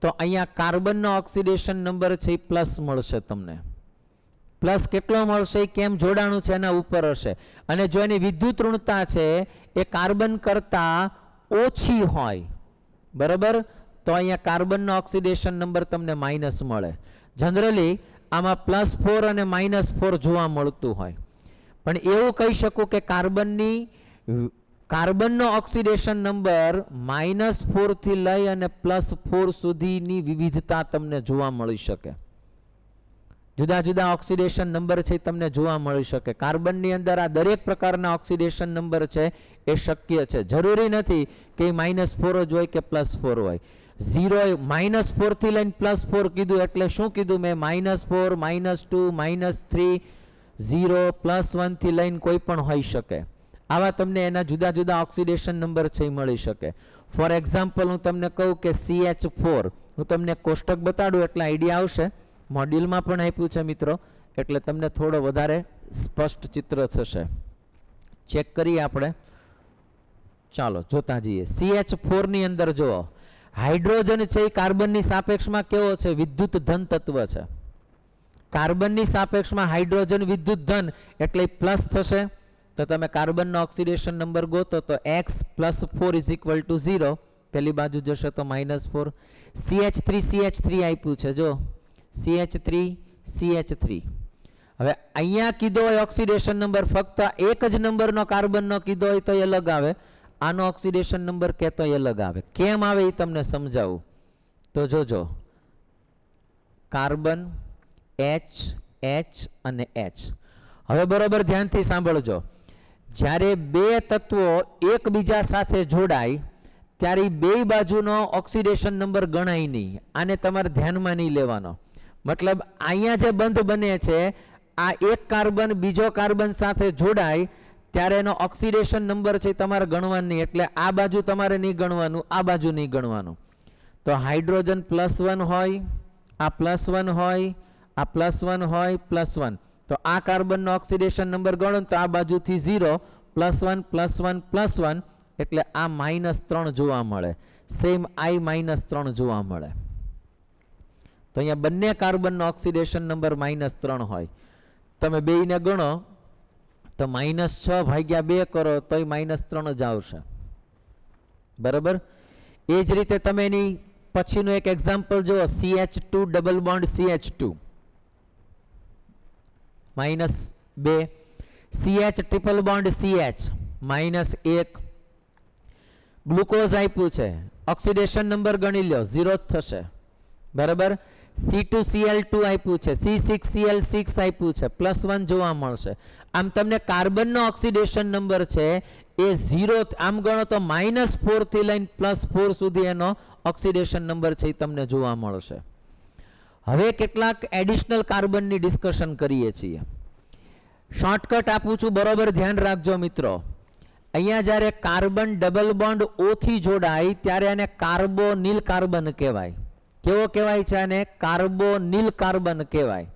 તો અહીંયા કાર્બનનો ઓક્સિડેશન નંબર છે એ પ્લસ મળશે તમને. પ્લસ કેટલો મળશે કેમ જોડાણું છે એના ઉપર હશે. અને જો એની વિદ્યુત ઋણતા છે એ કાર્બન કરતા ઓછી હોય, બરાબર, તો અહીંયા કાર્બનનો ઓક્સિડેશન નંબર તમને માઇનસ મળે. જનરલી આમાં +4 અને -4 જોવા મળતું હોય પણ એવું કહી શકું કે કાર્બનનો ઓક્સિડેશન નંબર -4 થી લઈ અને +4 સુધીની વિવિધતા તમને જોવા મળી શકે. જુદા જુદા ઓક્સિડેશન નંબર છે તમને જોવા મળી શકે. કાર્બનની અંદર આ દરેક પ્રકારના ઓક્સિડેશન નંબર છે એ શક્ય છે. જરૂરી નથી કે -4 જ હોય કે +4 હોય. 0 -4 થી લઈને +4 કીધું એટલે શું કીધું મેં? -4, -2, -3, 0, +1 થી લઈને કોઈ પણ હોઈ શકે. આવા તમને એના જુદા જુદા ઓક્સિડેશન નંબર છે મળી શકે. ફોર એક્ઝામ્પલ હું તમને કહું કે CH4, હું તમને કોષ્ટક બતાડું એટલે આઈડિયા આવશે. મોડ્યુલમાં પણ આપ્યું છે મિત્રો એટલે તમને થોડો વધારે સ્પષ્ટ ચિત્ર થશે. ચેક કરીએ આપણે. ચાલો જોતા જઈએ. CH4 ની અંદર જુઓ હાઇડ્રોજન છે એ કાર્બનની સાપેક્ષમાં કેવો છે? વિદ્યુત ધન તત્વ છે. કાર્બનની સાપેક્ષમાં હાઇડ્રોજન વિદ્યુત ધન એટલે પ્લસ થશે. તો તમે કાર્બનનો ઓક્સિડેશન નંબર ગોતો તો x +4 = 0. પેલી બાજુ જશે તો -4. CH3 આપ્યું છે જો CH3. હવે અહીંયા કીધો હોય ઓક્સિડેશન નંબર ફક્ત એક જ નંબરનો કાર્બનનો કીધો હોય તો એ અલગ આવે. આનો ઓક્સિડેશન નંબર કહેતો એ અલગ આવે. કેમ આવે એ તમને સમજાવું. તો જોજો કાર્બન H અને H. હવે બરોબર ધ્યાનથી સાંભળજો. જ્યારે બે તત્વો એકબીજા સાથે જોડાય ત્યારે બે બાજુનો ઓક્સિડેશન નંબર ગણાય નહીં. આને તમારે ધ્યાનમાં નહીં લેવાનો. મતલબ અહીંયા જે બંધ બને છે, આ એક કાર્બન બીજો કાર્બન સાથે જોડાય ત્યારે એનો ઓક્સિડેશન નંબર છે તમારે ગણવાનો નહીં. એટલે આ બાજુ તમારે નહીં ગણવાનું, આ બાજુ નહીં ગણવાનું. તો હાઇડ્રોજન +1 હોય, આ +1 હોય, આ +1 હોય, +1. તો આ કાર્બનનો ઓક્સિડેશન નંબર ગણો તો આ બાજુથી 0, +1 +1 +1, એટલે આ -3 જોવા મળે. સેમ I -3 જોવા મળે. તો અહીંયા બંને કાર્બનનો ઓક્સિડેશન નંબર -3 હોય. તમે બેયને ગણો તો -6/2 કરો તોય -3 જ આવશે. બરાબર. એ જ રીતે તમે એની પછીનું એક એક્ઝામ્પલ જુઓ, CH2 double bond CH2 -2, CH triple bond CH -1. Glucose આપ્યું છે, ઓક્સિડેશન નંબર ગણી લો 0 જ થશે. બરાબર. C2Cl2 આપ્યું છે, C6Cl6 આપ્યું છે, +1 જોવા મળશે. આમ તમને કાર્બનનો ઓક્સિડેશન નંબર છે એ 0, આમ ગણો તો -4 થી લઈને +4 સુધી એનો ઓક્સિડેશન નંબર છે એ તમને જોવા મળશે. હવે કેટલાક એડિશનલ કાર્બનની ડિસ્કશન કરીએ છીએ. શોર્ટકટ આપું છું, બરોબર ધ્યાન રાખજો મિત્રો. અહીંયા જ્યારે કાર્બન ડબલ બોન્ડ O થી જોડાય ત્યારે એને કાર્બોનિલ કાર્બન કહેવાય. કેવો કહેવાય છે આને? કાર્બોનિલ કાર્બન કહેવાય.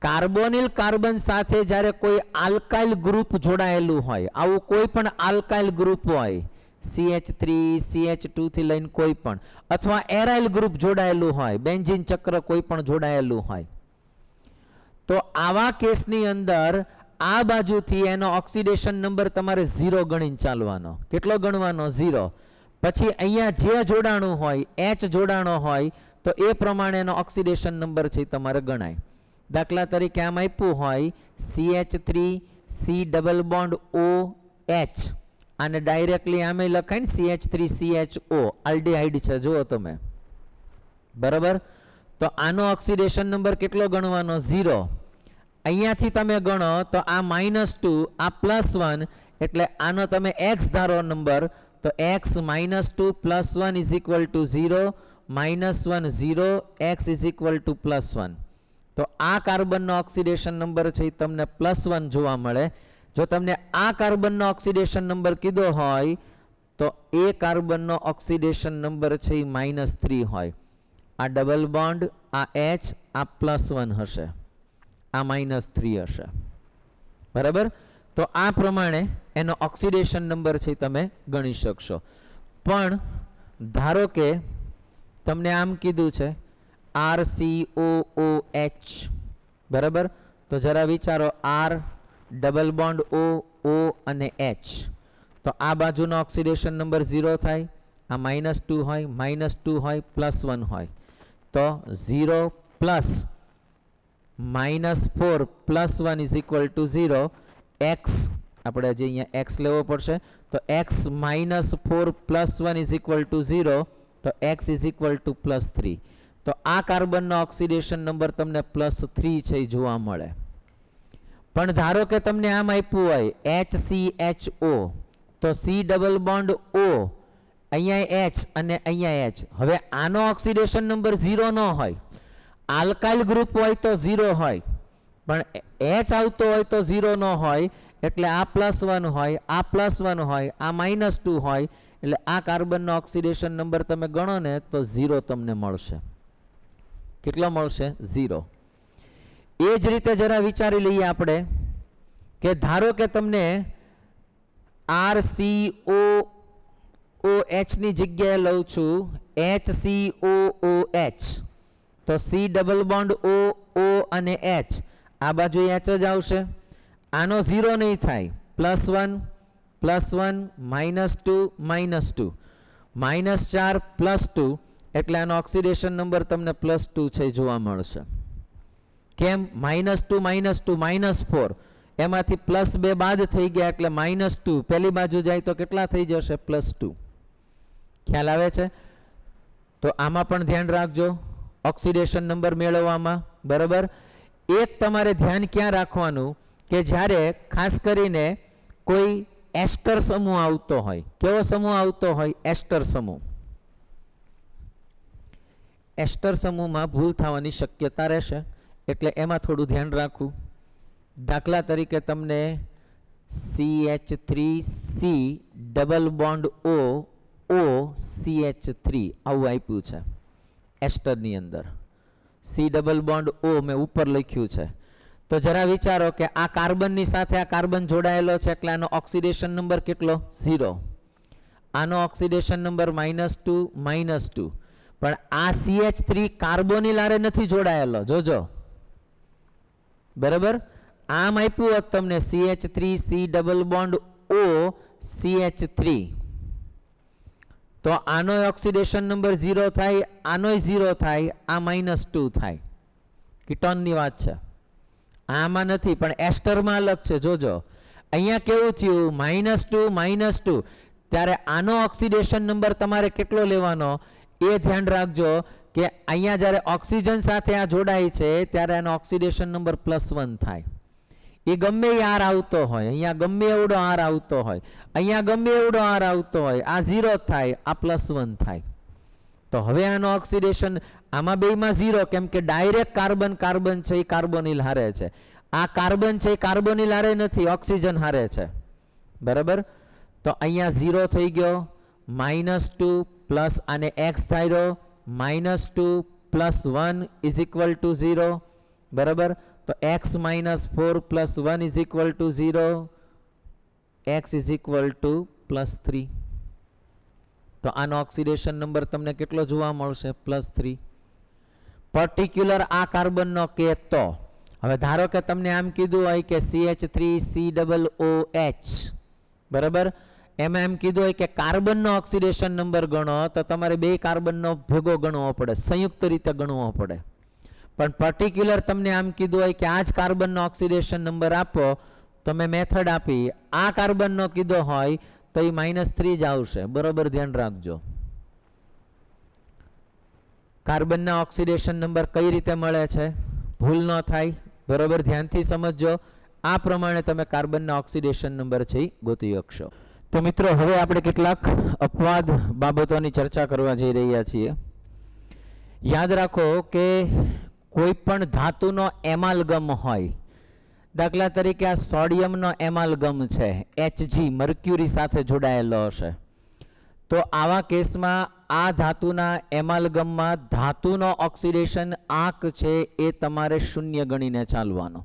કાર્બોનિલ કાર્બન સાથે જ્યારે કોઈ આલ્કાઇલ ગ્રુપ જોડાયેલું હોય, આવું કોઈ પણ આલ્કાઇલ ગ્રુપ હોય, CH3 CH2 થી લઈને કોઈ પણ, અથવા એરાઇલ ગ્રુપ જોડાયેલું હોય, બેન્ઝીન ચક્ર કોઈ પણ જોડાયેલું હોય, તો આવા કેસની અંદર આ બાજુથી એનો ઓક્સિડેશન નંબર તમારે 0 ગણીને ચાલવાનો. કેટલો ગણવાનો? 0. પછી અહીંયા જે જોડાણું હોય, H જોડાણો હોય, તો એ પ્રમાણે એનો ઓક્સિડેશન નંબર છે તમારે ગણાય. દાખલા તરીકે આમ આપ્યું હોય CH3 C double bond OH, આને ડાયરેક્ટલી આમે લખાય ને CH3CHO, આલ્ડીહાઇડ છે જુઓ તમે. બરાબર. તો આનો ઓક્સિડેશન નંબર કેટલો ગણવાનો? 0. અહીંયાથી તમે ગણો તો આ -2, આ +1, એટલે આનો તમે x ધારો નંબર, તો x -2 +1 = 0, -1 0, x = +1. તો આ કાર્બનનો ઓક્સિડેશન નંબર છે એ તમને +1 જોવા મળે. જો તમને આ કાર્બનનો ઓક્સિડેશન નંબર કીધો હોય તો એ કાર્બનનો ઓક્સિડેશન નંબર છે એ -3 હોય. આ ડબલ બોન્ડ, આ H, આ +1 હશે, આ -3 હશે. બરાબર. તો આ પ્રમાણે એનો ઓક્સિડેશન નંબર છે તમે ગણી શકશો. પણ ધારો કે તમને આમ કીધું છે RCOOH. બરાબર. તો જરા વિચારો, R double bond O, O અને H. તો આ બાજુનો ઓક્સિડેશન નંબર 0 થાય, આ -2 હોય, -2 હોય, +1 હોય. તો 0 + -4 +1 = 0. x આપણે જે અહીંયા x લેવો પડશે, તો x -4 +1 = 0. તો x = +3. તો આ કાર્બનનો ઓક્સિડેશન નંબર તમને +3 છે એ જોવા મળે. પણ ધારો કે તમને આમ આપ્યું હોય HCHO, તો C ડબલ બોન્ડ O, અહીંયા H અને અહીંયા H. હવે આનો ઓક્સિડેશન નંબર 0 ન હોય. આલ્કાઇલ ગ્રુપ હોય તો 0 હોય, પણ H આવતો હોય તો 0 ન હોય. એટલે આ +1 હોય, આ +1 હોય, આ -2 હોય, એટલે આ કાર્બનનો ઓક્સિડેશન નંબર તમે ગણો ને તો 0 તમને મળશે. કેટલો મળશે? 0. એ જ રીતે જરા વિચારી લઈએ આપણે કે ધારો કે તમને RCOOH ની જગ્યાએ લઉં છું HCOOH. તો C double bond O, O અને H, આ બાજુ H જ આવશે. આનો 0 નહીં થાય, +1 +1, -2 -2, -4 +2, એટલે આનો ઓક્સિડેશન નંબર તમને +2 છે જોવા મળશે. કેમ? -2 -2 -4, એમાંથી +2 બાદ થઈ ગયા એટલે -2 પહેલી બાજુ જાય તો કેટલા થઈ જશે? +2. ખ્યાલ આવે છે? તો આમાં પણ ધ્યાન રાખજો ઓક્સિડેશન નંબર મેળવવામાં. બરાબર. એક તમારે ધ્યાન ક્યાં રાખવાનું કે જ્યારે ખાસ કરીને કોઈ એસ્ટર સમૂહ આવતો હોય, કેવો સમૂહ આવતો હોય? એસ્ટર સમૂહ. એસ્ટર સમૂહમાં ભૂલ થવાની શક્યતા રહેશે, એટલે એમાં થોડું ધ્યાન રાખવું. દાખલા તરીકે તમને CH3C double bond O CH3 આવું આપ્યું છે એસ્ટરની અંદર. C ડબલ બોન્ડ O મેં ઉપર લખ્યું છે. તો જરા વિચારો કે આ કાર્બનની સાથે આ કાર્બન જોડાયેલો છે, એટલે આનો ઓક્સિડેશન નંબર કેટલો? 0. આનો ઓક્સિડેશન નંબર -2. પણ આ CH3 કાર્બોનિલ હારે નથી જોડાયેલો, જોજો બરાબર. આમ આપ્યું હોત તમને CH3C double bond O CH3, તો આનો ઓક્સિડેશન નંબર 0 થાય, આનોય 0 થાય, આ -2 થાય. કીટોનની વાત છે, આમાં નથી, પણ એસ્ટરમાં અલગ છે. જોજો અહીંયા કેવું થયું? -2 ત્યારે આનો ઓક્સિડેશન નંબર તમારે કેટલો લેવાનો એ ધ્યાન રાખજો કે અહીંયા જ્યારે ઓક્સિજન સાથે આ જોડાય છે ત્યારે આનો ઓક્સિડેશન નંબર +1 થાય. એ ગમે એ આર આવતો હોય, અહીંયા ગમે એવડો આર આવતો હોય, અહીંયા ગમે એવડો આર આવતો હોય, આ 0 થાય, આ +1 થાય. તો હવે આનો ઓક્સિડેશન આમાં બેમાં 0, કેમ કે ડાયરેક્ટ કાર્બન છે એ કાર્બોનિલ હારે છે. આ કાર્બન છે એ કાર્બોનિલ હારે નથી, ઓક્સિજન હારે છે, બરાબર. તો અહીંયા 0 થઈ ગયો, -2 પ્લસ આને x થાય, -2 + 1 = 0, બરાબર. તો x - 4 + 1 = 0, x = +3. તો આનો ઓક્સિડેશન નંબર તમને કેટલો જોવા મળશે? +3. પર્ટિક્યુલર આ કાર્બનનો કે તો હવે ધારો કે તમને આમ કીધું હોય કે CH3COOH, બરાબર. એમાં એમ કીધું હોય કે કાર્બનનો ઓક્સિડેશન નંબર ગણો, તો તમારે બે કાર્બનનો ભેગો ગણવો પડે, સંયુક્ત રીતે ગણવો પડે. પણ પર્ટિક્યુલર તમને આમ કીધું હોય કે આ જ કાર્બનનો ઓક્સિડેશન નંબર આપો, તો મેં મેથડ આપી. આ કાર્બનનો કીધો હોય તો એ -3 જ આવશે, બરોબર. ધ્યાન રાખજો. કાર્બનના ઓક્સિડેશન નંબર કઈ રીતે મળે છે, ભૂલ ન થાય, બરોબર. ધ્યાનથી સમજજો. આ પ્રમાણે તમે કાર્બનના ઓક્સિડેશન નંબર છે એ ગોતી શકશો. તો મિત્રો, હવે આપણે કેટલાક અપવાદ બાબતોની ચર્ચા કરવા જઈ રહ્યા છીએ. યાદ રાખો કે કોઈ પણ ધાતુનો એમાલગમ હોય, દાખલા તરીકે આ સોડિયમનો એમાલગમ છે, Hg મર્ક્યુરી સાથે જોડાયેલો હશે, તો આવા કેસમાં આ ધાતુના એમાલગમમાં ધાતુનો ઓક્સિડેશન આંક છે એ તમારે 0 ગણીને ચાલવાનો.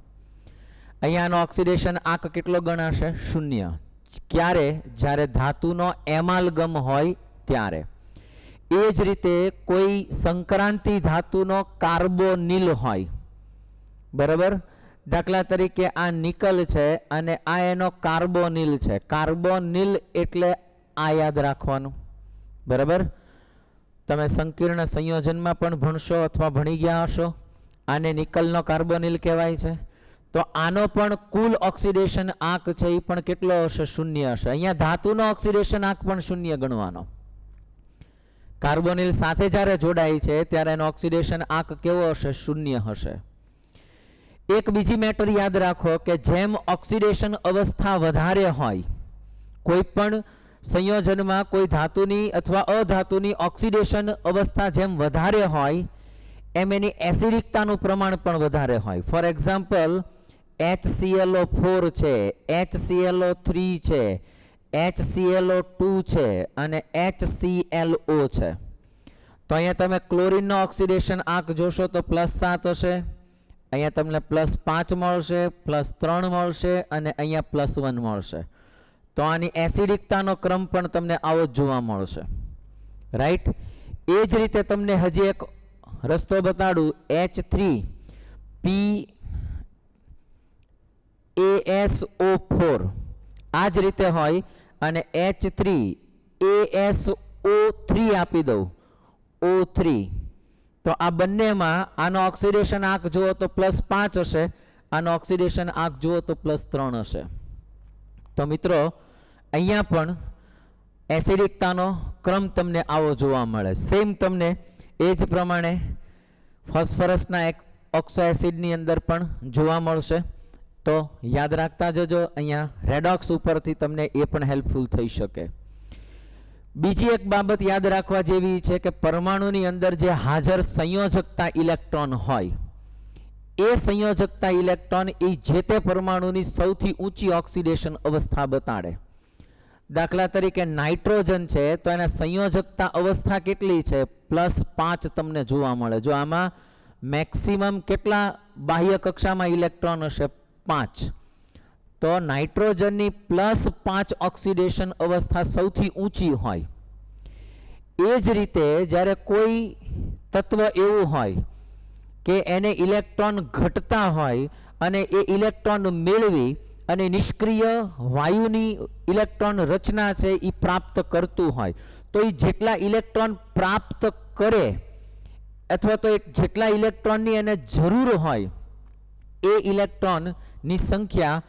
અહીંયાનો ઓક્સિડેશન આંક કેટલો ગણાશે? 0. ક્યારે? જ્યારે ધાતુનો એમાલગમ હોય ત્યારે. એ જ રીતે કોઈ સંક્રાંતિ ધાતુનો કાર્બોનિલ હોય, બરાબર. દાખલા તરીકે આ નિકલ છે અને આ એનો કાર્બોનિલ છે. કાર્બોનિલ એટલે આ યાદ રાખવાનું, બરાબર. તમે સંકીર્ણ સંયોજનમાં પણ ભણશો અથવા ભણી ગયા હશો. આને નિકલનો કાર્બોનિલ કહેવાય છે. તો આનો પણ કુલ ઓક્સિડેશન આંક છે એ પણ કેટલો હશે? 0 હશે. અહીંયા ધાતુનો ઓક્સિડેશન આંક પણ 0 ગણવાનો. કાર્બોનિલ સાથે જ્યારે જોડાય છે ત્યારે એનો ઓક્સિડેશન આંક કેવો હશે? 0 હશે. એક બીજી મેટર યાદ રાખો કે જેમ ઓક્સિડેશન અવસ્થા વધારે હોય, કોઈ પણ સંયોજનમાં કોઈ ધાતુની અથવા અધાતુની ઓક્સિડેશન અવસ્થા જેમ વધારે હોય, એમ એની એસિડિકતાનું પ્રમાણ પણ વધારે હોય. ફોર એક્ઝામ્પલ, HClO4 છે, HClO3 છે, HClO2 છે અને HClO છે. તો અહીંયા તમે ક્લોરીનનો ઓક્સિડેશન આંક જોશો તો +7 હશે, અહીંયા તમને +5 મળશે, +3 મળશે અને અહીંયા +1 મળશે. તો આની એસિડિકતાનો ક્રમ પણ તમને આવો જ જોવા મળશે, રાઈટ. એ જ રીતે તમને હજી એક રસ્તો બતાડું. H3PaSO4 આ જ રીતે હોય અને H3ASO3 આપી દઉં, O3. તો આ બંનેમાં આનો ઓક્સિડેશન આંક જુઓ તો +5 હશે, આનો ઓક્સિડેશન આંક જુઓ તો +3 હશે. તો મિત્રો, અહીંયા પણ એસિડિકતાનો ક્રમ તમને આવો જોવા મળે. સેમ તમને એ જ પ્રમાણે ફોસ્ફરસના ઓક્સો એસિડની અંદર પણ જોવા મળશે. તો યાદ રાખતા જજો, અહીંયા રેડોક્સ ઉપરથી તમને એ પણ હેલ્પફુલ થઈ શકે. બીજી એક બાબત યાદ રાખવા જેવી છે કે પરમાણુની અંદર જે હાજર સંયોજકતા ઇલેક્ટ્રોન હોય એ સંયોજકતા ઇલેક્ટ્રોન એ જે તે પરમાણુની સૌથી ઊંચી ઓક્સિડેશન અવસ્થા બતાડે. દાખલા તરીકે નાઇટ્રોજન છે તો એના સંયોજકતા અવસ્થા કેટલી છે? +5 તમને જોવા મળે. જો આમાં મેક્સિમમ કેટલા બાહ્ય કક્ષામાં ઇલેક્ટ્રોન હશે? 5. તો નાઇટ્રોજનની +5 ઓક્સિડેશન અવસ્થા સૌથી ઊંચી હોય. એ જ રીતે જ્યારે કોઈ તત્વ એવું હોય કે એને ઇલેક્ટ્રોન ઘટતા હોય અને એ ઇલેક્ટ્રોન મેળવી અને નિષ્ક્રિય વાયુની ઇલેક્ટ્રોન રચના છે એ પ્રાપ્ત કરતું હોય, તો એ જેટલા ઇલેક્ટ્રોન પ્રાપ્ત કરે અથવા તો જેટલા ઇલેક્ટ્રોનની એને જરૂર હોય એ ઇલેક્ટ્રોનની સંખ્યા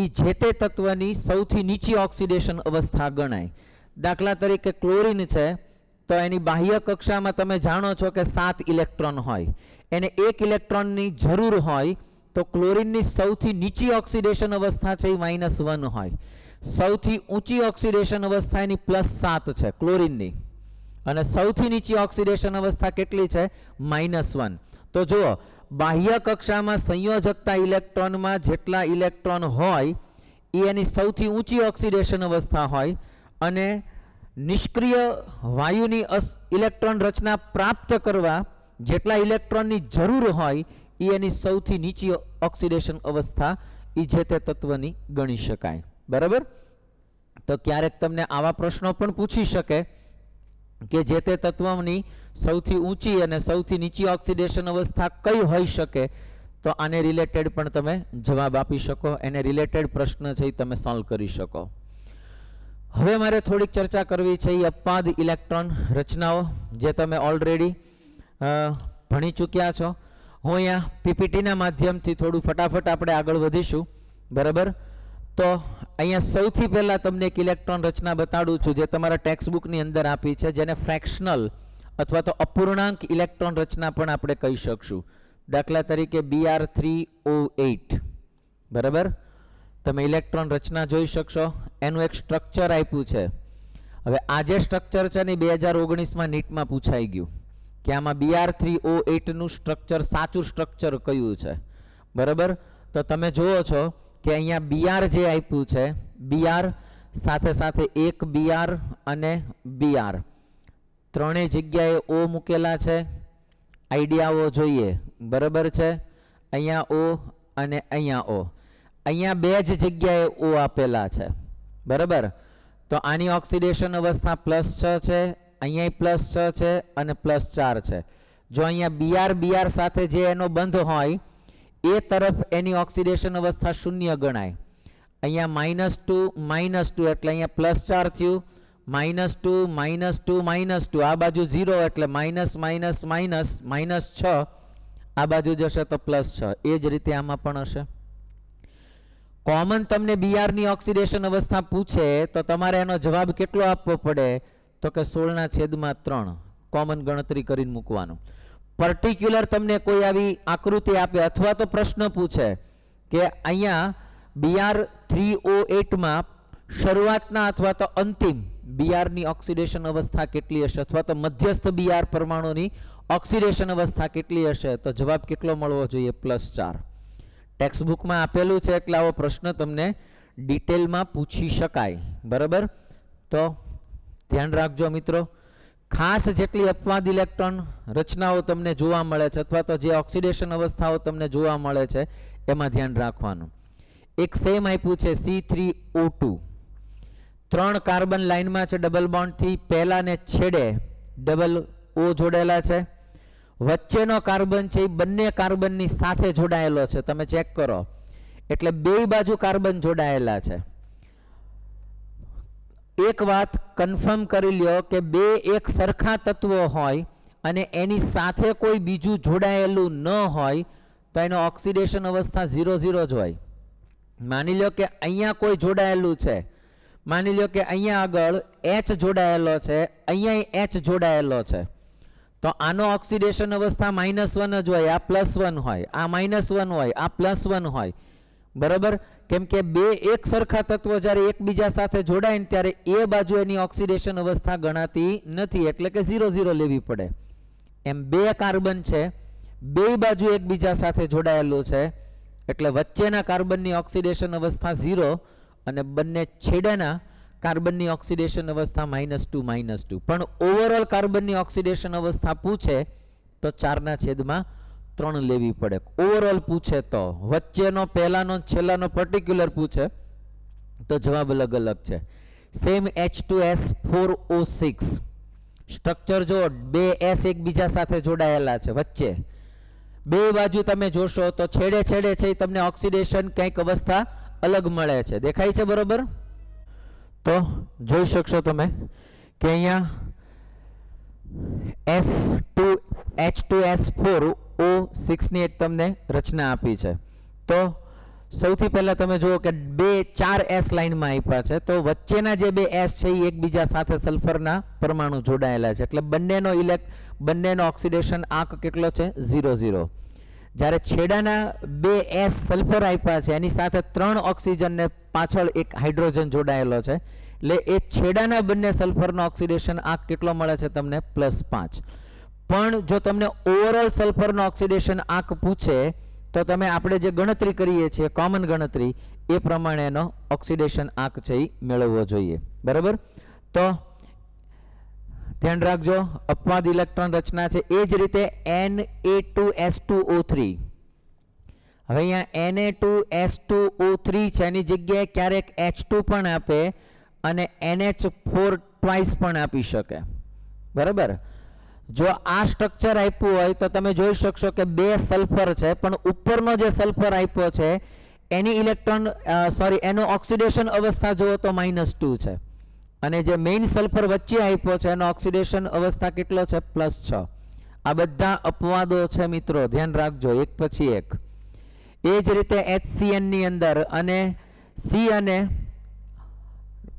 એ જે તે તત્વની સૌથી નીચી ઓક્સિડેશન અવસ્થા ગણાય. દાખલા તરીકે ક્લોરીન છે તો એની બાહ્ય કક્ષામાં તમે જાણો છો કે 7 ઇલેક્ટ્રોન હોય, એને 1 ઇલેક્ટ્રોનની જરૂર હોય તો ક્લોરીનની સૌથી નીચી ઓક્સિડેશન અવસ્થા છે એ -1 હોય. સૌથી ઊંચી ઓક્સિડેશન અવસ્થા એની +7 છે ક્લોરીનની, અને સૌથી નીચી ઓક્સિડેશન અવસ્થા કેટલી છે? -1. તો જુઓ, બાહ્ય કક્ષામાં સંયોજકતા ઇલેક્ટ્રોનમાં જેટલા ઇલેક્ટ્રોન હોય એ એની સૌથી ઊંચી ઓક્સિડેશન અવસ્થા હોય, અને નિષ્ક્રિય વાયુની ઇલેક્ટ્રોન રચના પ્રાપ્ત કરવા જેટલા ઇલેક્ટ્રોનની જરૂર હોય એ એની સૌથી નીચી ઓક્સિડેશન અવસ્થા એ જે તે તત્વની ગણી શકાય. બરાબર? તો ક્યારેક તમને આવા પ્રશ્નો પણ પૂછી શકે કે જે તે તત્વની સૌથી ઊંચી અને સૌથી નીચી ઓક્સિડેશન અવસ્થા કઈ હોઈ શકે, તો આને રિલેટેડ પણ તમે જવાબ આપી શકો, એને રિલેટેડ પ્રશ્ન છે એ તમે સોલ્વ કરી શકો. હવે મારે થોડીક ચર્ચા કરવી છે એ અપવાદ ઇલેક્ટ્રોન રચનાઓ જે તમે ઓલરેડી ભણી ચૂક્યા છો. હું અહીંયા પીપીટીના માધ્યમથી થોડું ફટાફટ આપણે આગળ વધીશું. બરાબર? તો અહીંયા સૌથી પહેલાં તમને એક ઇલેક્ટ્રોન રચના બતાડું છું જે તમારા ટેક્સ્ટ બુકની અંદર આપી છે, જેને ફ્રેક્શનલ અથવા તો અપૂર્ણાંક ઇલેક્ટ્રોન રચના પણ આપણે કહી શકશું. દાખલા તરીકે Br3O8. બરાબર? તમે ઇલેક્ટ્રોન રચના જોઈ શકશો. એનું એક સ્ટ્રક્ચર આપ્યું છે. હવે આ જે સ્ટ્રક્ચર છે ને 2019માં નીટમાં પૂછાઈ ગયું કે આમાં Br3O8 નું સ્ટ્રક્ચર, સાચું સ્ટ્રક્ચર કયું છે. બરાબર? તો તમે જુઓ છો કે અહીંયા Br જે આપ્યું છે, Br સાથે સાથે એક Br અને Br ત્રણેય જગ્યાએ O મૂકેલા છે. આઈડિયાઓ જોઈએ. બરાબર છે? અહીંયા O અને અહીંયા O. અહીંયા બે જ જગ્યાએ O આપેલા છે. બરાબર? તો આની ઓક્સિડેશન અવસ્થા +6 છે, અહીંયા +6 છે અને +4 છે. જો અહીંયા Br સાથે જે એનો બંધ હોય એ તરફ એની ઓક્સિડેશન અવસ્થા 0 ગણાય. અહીંયા -2 એટલે અહીંયા +4 થયું, -2 આ બાજુ 0 એટલે -6, આ બાજુ જશે તો +6. એ જ રીતે આમાં પણ હશે. કોમન તમને Br ની ઓક્સિડેશન અવસ્થા પૂછે તો તમારે એનો જવાબ કેટલો આપવો પડે? તો કે 16/3 કોમન ગણતરી કરીને મૂકવાનું. પર્ટિક્યુલર તમને કોઈ આવી આકૃતિ આપે અથવા તો પ્રશ્ન પૂછે કે અહીંયા Br3O8 માં શરૂઆતના અથવા તો અંતિમ Br ની ઓક્સિડેશન અવસ્થા કેટલી હશે, અથવા તો મધ્યસ્થ Br પરમાણુની ઓક્સિડેશન અવસ્થા કેટલી હશે, તો જવાબ કેટલો મળવો જોઈએ? +4. ટેક્સ્ટ બુકમાં આપેલું છે એટલે આવો પ્રશ્ન તમને ડિટેલમાં પૂછી શકાય. બરાબર? તો ધ્યાન રાખજો મિત્રો. ખાસ જેટલી અપવાદ ઇલેક્ટ્રોન રચનાઓ તમને જોવા મળે છે અથવા તો જે ઓક્સિડેશન અવસ્થાઓ તમને જોવા મળે છે એમાં ધ્યાન રાખવાનું. એક સેમ આપ્યું છે C3O2. 3 કાર્બન લાઇનમાં છે ડબલ બોન્ડથી. પહેલાને છેડે ડબલ O જોડેલા છે. વચ્ચેનો કાર્બન છે એ બંને કાર્બનની સાથે જોડાયેલો છે. તમે ચેક કરો એટલે બે બાજુ કાર્બન જોડાયેલા છે. એક વાત કન્ફર્મ કરી લ્યો કે બે એક સરખા તત્વો હોય અને એની સાથે કોઈ બીજું જોડાયેલું ન હોય તો એનો ઓક્સિડેશન અવસ્થા 0 જ હોય. માની લો કે અહીંયા કોઈ જોડાયેલું છે, માની લો કે અહીંયા આગળ H જોડાયેલો છે, અહીંયા H જોડાયેલો છે, તો આનો ઓક્સિડેશન અવસ્થા -1 જ હોય, આ +1 હોય, આ -1 હોય, આ +1 હોય. બરાબર, કેમ કે બે એક સરખા તત્વો જ્યારે એકબીજા સાથે જોડાય ને ત્યારે એ બાજુ એની ઓક્સિડેશન અવસ્થા ગણાતી નથી, એટલે કે 0 લેવી પડે. એમ બે કાર્બન છે, બે બાજુ એકબીજા સાથે જોડાયેલું છે, એટલે વચ્ચેના કાર્બનની ઓક્સિડેશન અવસ્થા 0 અને બંને છેડાના કાર્બનની ઓક્સિડેશન અવસ્થા -2 પણ ઓવરઓલ કાર્બનની ઓક્સિડેશન અવસ્થા પૂછે તો 4/3 લેવી પડે. ઓવરઓલ પૂછે તો, વચ્ચેનો પહેલાનો છેલ્લાનો પર્ટિક્યુલર પૂછે તો જવાબ અલગ અલગ છે. સેમ H2S4O6 સ્ટ્રક્ચર જો બે S એકબીજા સાથે જોડાયેલા છે, વચ્ચે બે બાજુ તમે જોશો તો છેડે છેડે છે તમને ઓક્સિડેશન કંઈક અવસ્થા અલગ મળે છે. દેખાય છે બરોબર? તો જોઈ શકશો તમે કે અહીંયા H2S4O6 ની એક તમને રચના આપી છે. તો સૌથી પહેલા તમે જુઓ કે બે 4 S લાઈનમાં આપ્યા છે, તો વચ્ચેના જે બે S છે એ એકબીજા સાથે સલ્ફરના પરમાણુ જોડાયેલા છે, એટલે બંનેનો ઓક્સિડેશન આંક કેટલો છે? 0. જ્યારે છેડાના બે S સલ્ફર આપ્યા છે એની સાથે 3 ઓક્સિજન ને પાછળ એક હાઇડ્રોજન જોડાયેલો છે, એટલે એ છેડાના બંને સલ્ફરનો ઓક્સિડેશન આંક કેટલો મળે છે તમને? +5. પણ જો તમને ઓવરઓલ સલ્ફરનો ઓક્સિડેશન આંક પૂછે તો તમે આપણે જે ગણતરી કરીએ છીએ કોમન ગણતરી એ પ્રમાણેનો ઓક્સિડેશન આંક છે એ મેળવવો જોઈએ. બરાબર? તો ધ્યાન રાખજો, અપવાદ ઇલેક્ટ્રોન રચના છે. એ જ રીતે Na2S2O3, હવે અહીંયા Na2S2O3 છે એની જગ્યાએ ક્યારેક H2 પણ આપે અને NH4 ટ્વાઇસ પણ આપી શકે. બરાબર? જો આ સ્ટ્રક્ચર આપ્યું હોય તો તમે જોઈ શકશો કે બે સલ્ફર છે, પણ ઉપરનો જે સલ્ફર આપ્યો છે એની એનો ઓક્સિડેશન અવસ્થા જુઓ તો -2 છે, અને જે મેઇન સલ્ફર વચ્ચે આપ્યો છે એનો ઓક્સિડેશન અવસ્થા કેટલો છે? +6. આ બધા અપવાદો છે મિત્રો, ધ્યાન રાખજો એક પછી એક. એ જ રીતે HCN ની અંદર અને C અને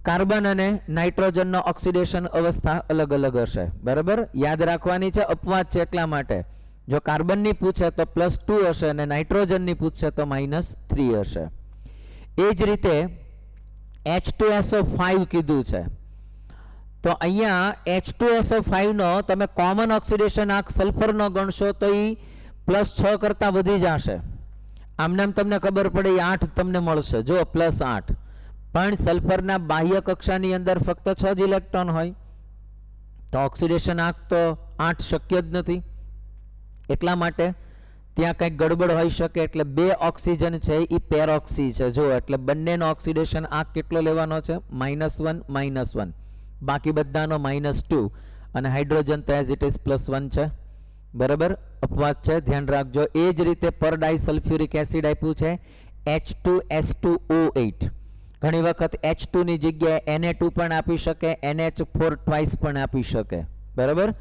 કાર્બન અને નાઇટ્રોજનનો ઓક્સિડેશન અવસ્થા અલગ અલગ હશે. બરાબર? યાદ રાખવાની છે, અપવાદ છે એટલા માટે. જો કાર્બનની પૂછે તો +2 હશે અને નાઇટ્રોજનની પૂછશે તો -3 હશે. એ જ રીતે H2SO5 કીધું છે, તો અહીંયા H2SO5 નો તમે કોમન ઓક્સિડેશન આંક સલ્ફરનો ગણશો તો એ +6 કરતાં વધી જશે. આમનામ તમને ખબર પડે 8 તમને મળશે, જો +8. પણ સલ્ફરના બાહ્ય કક્ષાની અંદર ફક્ત 6 જ ઇલેક્ટ્રોન હોય, તો ઓક્સિડેશન આંક તો 8 શક્ય જ નથી. એટલા માટે ત્યાં કંઈક ગડબડ હોઈ શકે, એટલે બે ઓક્સિજન છે એ પેરોક્સી છે. જો એટલે બંનેનો ઓક્સિડેશન આંક કેટલો લેવાનો છે? -1 બાકી બધાનો -2 અને હાઇડ્રોજન તો એઝ ઇટ ઇઝ +1 છે. બરાબર? અપવાદ છે, ધ્યાન રાખજો. એ જ રીતે પર ડાયસલ્ફ્યુરિક એસિડ આપ્યું છે H2S2O8. ઘણી વખત H2 ની જગ્યાએ Na2 પણ આપી શકે, NH4 ટ્વાઇસ પણ આપી શકે. બરાબર?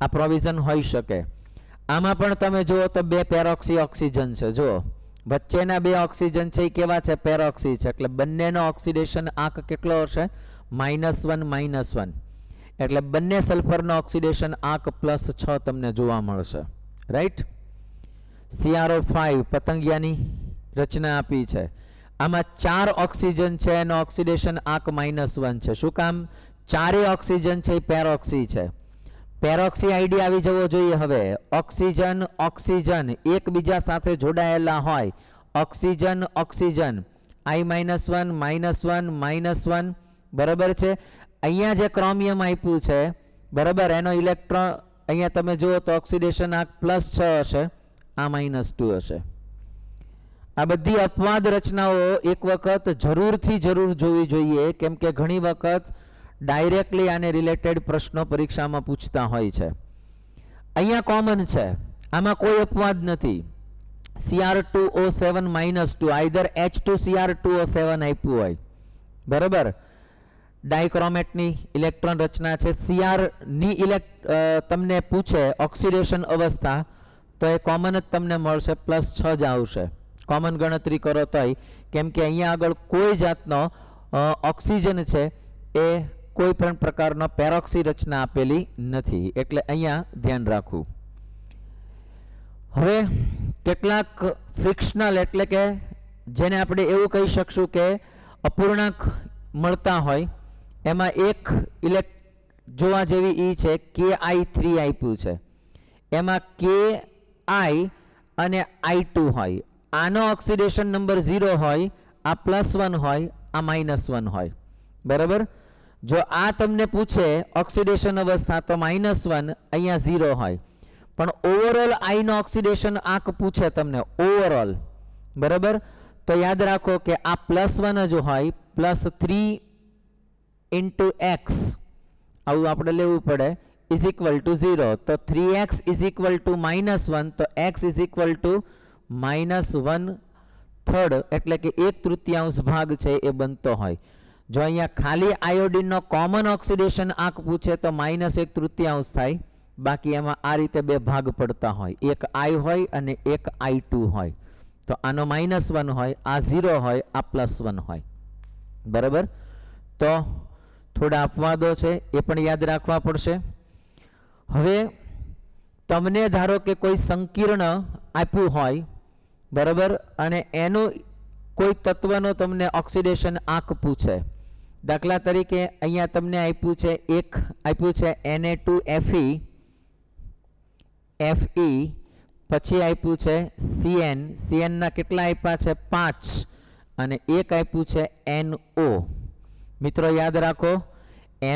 આ પ્રોવિઝન હોઈ શકે. આમાં પણ તમે જુઓ તો બે પેરોક્સી ઓક્સિજન છે. જુઓ વચ્ચેના બે ઓક્સિજન છે એ કેવા છે? પેરોક્સી છે, એટલે બંનેનો ઓક્સિડેશન આંક કેટલો હશે? -1 એટલે બંને સલ્ફરનો ઓક્સિડેશન આંક +6 તમને જોવા મળશે. રાઈટ? CrO5 પતંગિયાની રચના આપી છે. આમાં 4 ઓક્સિજન છે, એનો ઓક્સિડેશન આંક -1 છે. શું કામ? ચારેય ઓક્સિજન છે એ પેરોક્સી છે. પેરોક્સી આઈડી આવી જવો જોઈએ. હવે ઓક્સિજન એકબીજા સાથે જોડાયેલા હોય, ઓક્સિજન I-1 -1 બરાબર છે. અહીંયા જે ક્રોમિયમ આપ્યું છે, બરાબર, એનો ઇલેક્ટ્રોન અહીંયા તમે જુઓ તો ઓક્સિડેશન આંક +6 હશે, આ -2 હશે. આ બધી અપવાદ રચનાઓ એક વખત જરૂરથી જોવી જોઈએ, કેમ કે ઘણી વખત ડાયરેક્ટલી આને રિલેટેડ પ્રશ્નો પરીક્ષામાં પૂછતા હોય છે. અહીંયા કોમન છે, આમાં કોઈ અપવાદ નથી. Cr2O7 -2 આઈધર H2Cr2O7 આપ્યું હોય. બરાબર? ડાયક્રોમેટની ઇલેક્ટ્રોન રચના છે. Cr ની તમને પૂછે ઓક્સિડેશન અવસ્થા તો એ કોમન જ તમને મળશે, +6 જ આવશે. કોમન ગણતરી કરો તોય, કેમ કે અહીંયા આગળ કોઈ જાતનો ઓક્સિજન છે એ કોઈ પણ પ્રકારનો પેરોક્સી રચના આપેલી નથી, એટલે અહીંયા ધ્યાન રાખવું. હવે કેટલાક ફ્રિક્શનલ એટલે કે જેને આપણે એવું કહી શકશું કે અપૂર્ણાંક મળતા હોય એમાં એક જોવા જેવી ઈ છે KI3 આપ્યું છે, એમાં KI અને I2 હોય. આનો ઓક્સિડેશન નંબર 0 હોય, આ +1 હોય, આ -1 હોય. બરાબર? જો આ તમને પૂછે ઓક્સિડેશન અવસ્થા તો -1 અહીંયા 0 હોય, પણ ઓવરઓલ I નો ઓક્સિડેશન આંક પૂછે તમને ઓવરઓલ, બરાબર, તો યાદ રાખો કે આ +1 જ હોય, +3 × x આવું આપણે લેવું પડે ઇઝ ઇક્વલ ટુ 0. તો 3x ઇઝ ઇક્વલ ટુ -1, તો x ઇઝ ઇક્વલ ટુ -1/3 એટલે કે 1/3 ભાગ છે એ બનતો હોય. જો અહીંયા ખાલી આયોડિનનો કોમન ઓક્સિડેશન આંક પૂછે તો -1/3 થાય, બાકી એમાં આ રીતે બે ભાગ પડતા હોય, એક I હોય અને એક I2 હોય. તો આનો -1 હોય, આ 0 હોય, આ +1 હોય. બરાબર? તો થોડા અપવાદો છે એ પણ યાદ રાખવા પડશે. હવે તમને ધારો કે કોઈ સંકીર્ણ આપ્યું હોય, બરાબર, અને એનું કોઈ તત્વનો તમને ઓક્સિડેશન આંક પૂછે. દાખલા તરીકે અહીંયા તમને આપ્યું છે Na2Fe, પછી આપ્યું છે Cn ના કેટલા આપ્યા છે 5, અને એક આપ્યું છે NO. મિત્રો યાદ રાખો,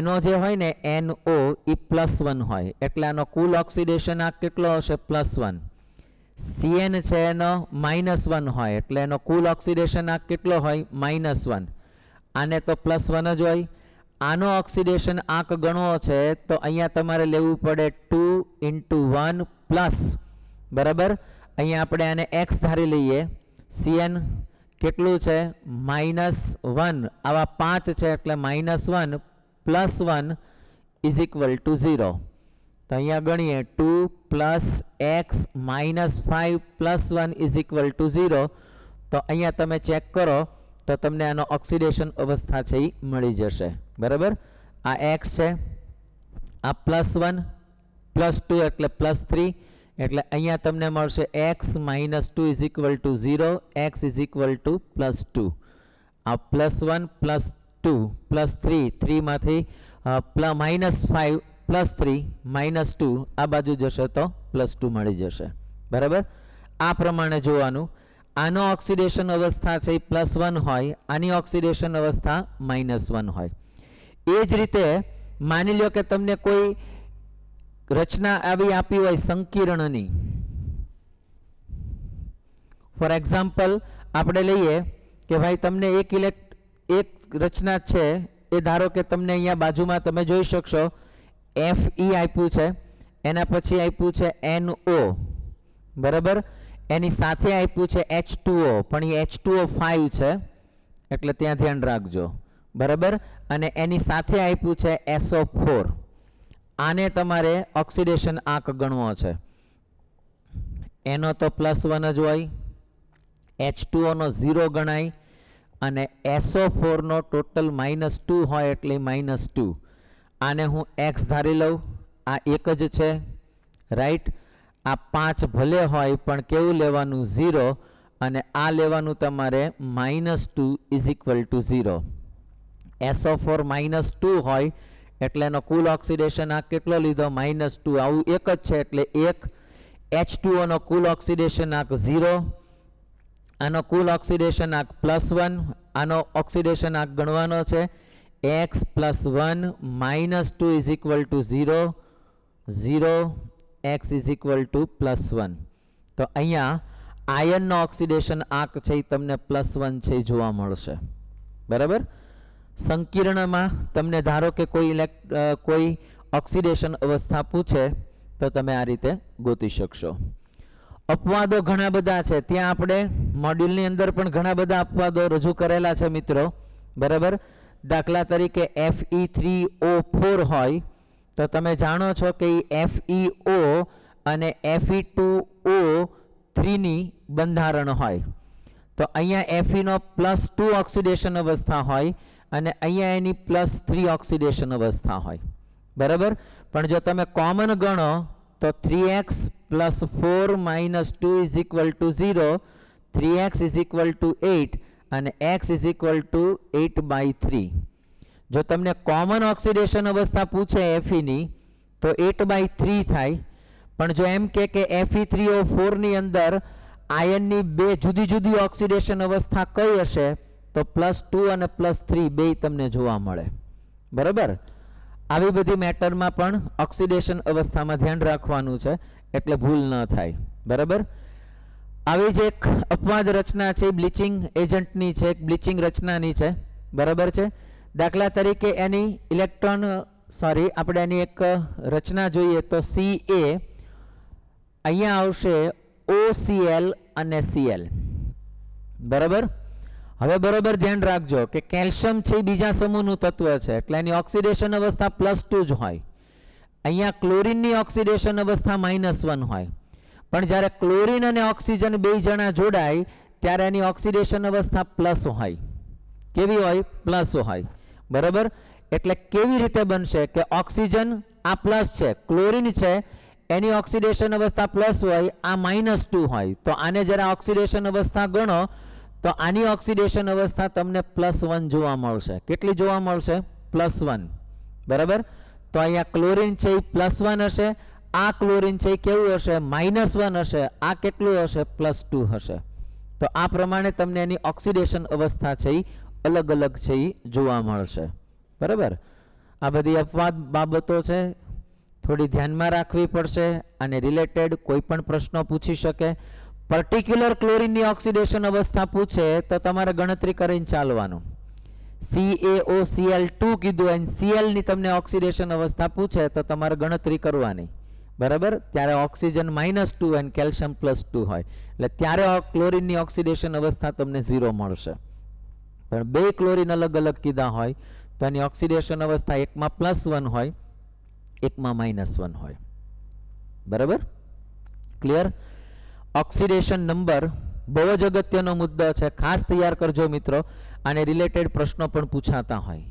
NO જે હોય ને NO એ +1 હોય, એટલે આનો કુલ ઓક્સિડેશન આંક કેટલો હશે? +1. Cn છે એનો -1 હોય, એટલે એનો કુલ ઓક્સિડેશન આંક કેટલો હોય? -1. આને તો +1 જ હોય. આનો ઓક્સિડેશન આંક ગણવો છે તો અહીંયા તમારે લેવું પડે 2 × 1 પ્લસ, બરાબર, અહીંયા આપણે આને x ધારી લઈએ. Cn કેટલું છે? -1. આવા 5 છે એટલે -1 + 1 ઇઝ ઇક્વલ ટુ 0. તો અહીંયા ગણીએ 2 + x - 5 + 1 ઇઝ ઇક્વલ ટુ 0. તો અહીંયા તમે ચેક કરો તો તમને આનો ઓક્સિડેશન અવસ્થા છે એ મળી જશે. બરાબર? આ x છે, આ +1 +2 એટલે +3, એટલે અહીંયા તમને મળશે x - 2 is equal to 0, x is equal to +2. આ +1 +2 +3, 3 માંથી -5 +3 -2 આ બાજુ જશે તો +2 મળી જશે. બરાબર? આ પ્રમાણે જોવાનું. આનો ઓક્સિડેશન અવસ્થા છે +1 હોય, આની ઓક્સિડેશન અવસ્થા -1 હોય. એ જ રીતે માની લો કે તમને કોઈ રચના આવી આપી હોય સંકીર્ણની. ફોર એક્ઝામ્પલ આપણે લઈએ કે ભાઈ તમને એક રચના છે, એ ધારો કે તમને અહીંયા બાજુમાં તમે જોઈ શકશો Fe આપ્યું છે, એના પછી આપ્યું છે NO, બરાબર, એની સાથે આપ્યું છે H2O, પણ એ H2O5 છે એટલે ત્યાં ધ્યાન રાખજો. બરાબર? અને એની સાથે આપ્યું છે SO4. આને તમારે ઓક્સિડેશન આંક ગણવો છે. એનો તો +1 જ હોય, H2O નો 0 ગણાય, અને SO4 નો ટોટલ -2 હોય એટલે -2. આને હું x ધારી લઉં, આ એક જ છે, રાઈટ. આ 5 ભલે હોય પણ કેવું લેવાનું? 0, અને આ લેવાનું તમારે -2 ઇઝ ઇક્વલ ટુ 0. SO4 -2 હોય એટલે એનો કુલ ઓક્સિડેશન આંક કેટલો લીધો? -2. આવું એક જ છે એટલે 1. H2O નો કુલ ઓક્સિડેશન આંક 0, આનો કુલ ઓક્સિડેશન આંક +1, આનો ઓક્સિડેશન આંક ગણવાનો છે x + 1 -2 is equal to 0, 0, x is equal to +1. તો અહીંયા આયનનો ઓક્સિડેશન આંક છે એ તમને +1 છે જોવા મળશે. બરાબર? સંકીર્ણમાં તમને ધારો કે કોઈ ઓક્સિડેશન અવસ્થા પૂછે તો તમે આ રીતે ગોતી શકશો. અપવાદો ઘણા બધા છે, ત્યાં આપણે મોડ્યુલની અંદર પણ ઘણા બધા અપવાદો રજૂ કરેલા છે મિત્રો. બરાબર? દાખલા તરીકે Fe3O4 હોય તો તમે જાણો છો કે FeO અને Fe2O3 ની બંધારણ હોય. તો અહીંયા Fe નો +2 ઓક્સિડેશન અવસ્થા હોય અને અહીંયા એની +3 ઓક્સિડેશન અવસ્થા હોય. બરાબર? પણ જો તમે કોમન ગણો તો 3x + 4 - 2 is equal to 0, 3x is equal to 8 અને x ઇઝ ઇક્વલ ટુ 8/3. જો તમને કોમન ઓક્સિડેશન અવસ્થા પૂછે Fe ની તો 8/3 થાય. પણ જો એમ કે Fe3O4 ની અંદર આયનની બે જુદી જુદી ઓક્સિડેશન અવસ્થા કઈ હશે તો +2 અને +3 બે તમને જોવા મળે. બરાબર, આવી બધી મેટરમાં પણ ઓક્સિડેશન અવસ્થામાં ધ્યાન રાખવાનું છે એટલે ભૂલ ન થાય. બરાબર, આવી જ એક અપવાદ રચના છે બ્લીચિંગ એજન્ટની છે, એક બ્લીચિંગ રચનાની છે. બરાબર છે, દાખલા તરીકે એની આપણે એની એક રચના જોઈએ તો Ca અહીંયા આવશે OCl અને Cl. બરાબર, હવે બરોબર ધ્યાન રાખજો કે કેલ્શિયમ છે બીજા સમૂહનું તત્વ છે એટલે એની ઓક્સિડેશન અવસ્થા +2 જ હોય. અહીંયા ક્લોરીનની ઓક્સિડેશન અવસ્થા -1 હોય. પણ જ્યારે ક્લોરીન અને ઓક્સિજન બે જણા જોડાય ત્યારે એની ઓક્સિડેશન અવસ્થા પ્લસ હોય. કેવી હોય? પ્લસ હોય. બરાબર, એટલે કેવી રીતે બનશે કે ઓક્સિજન આ પ્લસ છે, ક્લોરીન છે એની ઓક્સિડેશન અવસ્થા પ્લસ હોય, આ -2 હોય. તો આને જરા ઓક્સિડેશન અવસ્થા ગણો તો આની ઓક્સિડેશન અવસ્થા તમને +1 જોવા મળશે. કેટલી જોવા મળશે? +1. બરાબર, તો અહીંયા ક્લોરીન છે એ +1 હશે, આ ક્લોરીન છે એ કેવું હશે? -1 હશે, આ કેટલું હશે? +2 હશે. તો આ પ્રમાણે તમને એની ઓક્સિડેશન અવસ્થા છે એ અલગ અલગ છે એ જોવા મળશે. બરાબર, આ બધી અપવાદ બાબતો છે, થોડી ધ્યાનમાં રાખવી પડશે. અને રિલેટેડ કોઈ પણ પ્રશ્નો પૂછી શકે. પર્ટિક્યુલર ક્લોરીનની ઓક્સિડેશન અવસ્થા પૂછે તો તમારે ગણતરી કરીને ચાલવાનું. CaOCl2 કીધું અને Cl ની તમને ઓક્સિડેશન અવસ્થા પૂછે તો તમારે ગણતરી કરવાની. બરાબર, ત્યારે ઓક્સિજન -2 અને કેલ્શિયમ +2 હોય એટલે ત્યારે ક્લોરીનની ઓક્સિડેશન અવસ્થા તમને 0 મળશે. પણ બે ક્લોરીન અલગ અલગ કીધા હોય તો એની ઓક્સિડેશન અવસ્થા એકમાં +1 હોય, એકમાં -1 હોય. બરાબર, ક્લિયર? ઓક્સિડેશન નંબર બહુ જ અગત્યનો મુદ્દો છે, ખાસ તૈયાર કરજો મિત્રો. આને રિલેટેડ પ્રશ્નો પણ પૂછાતા હોય.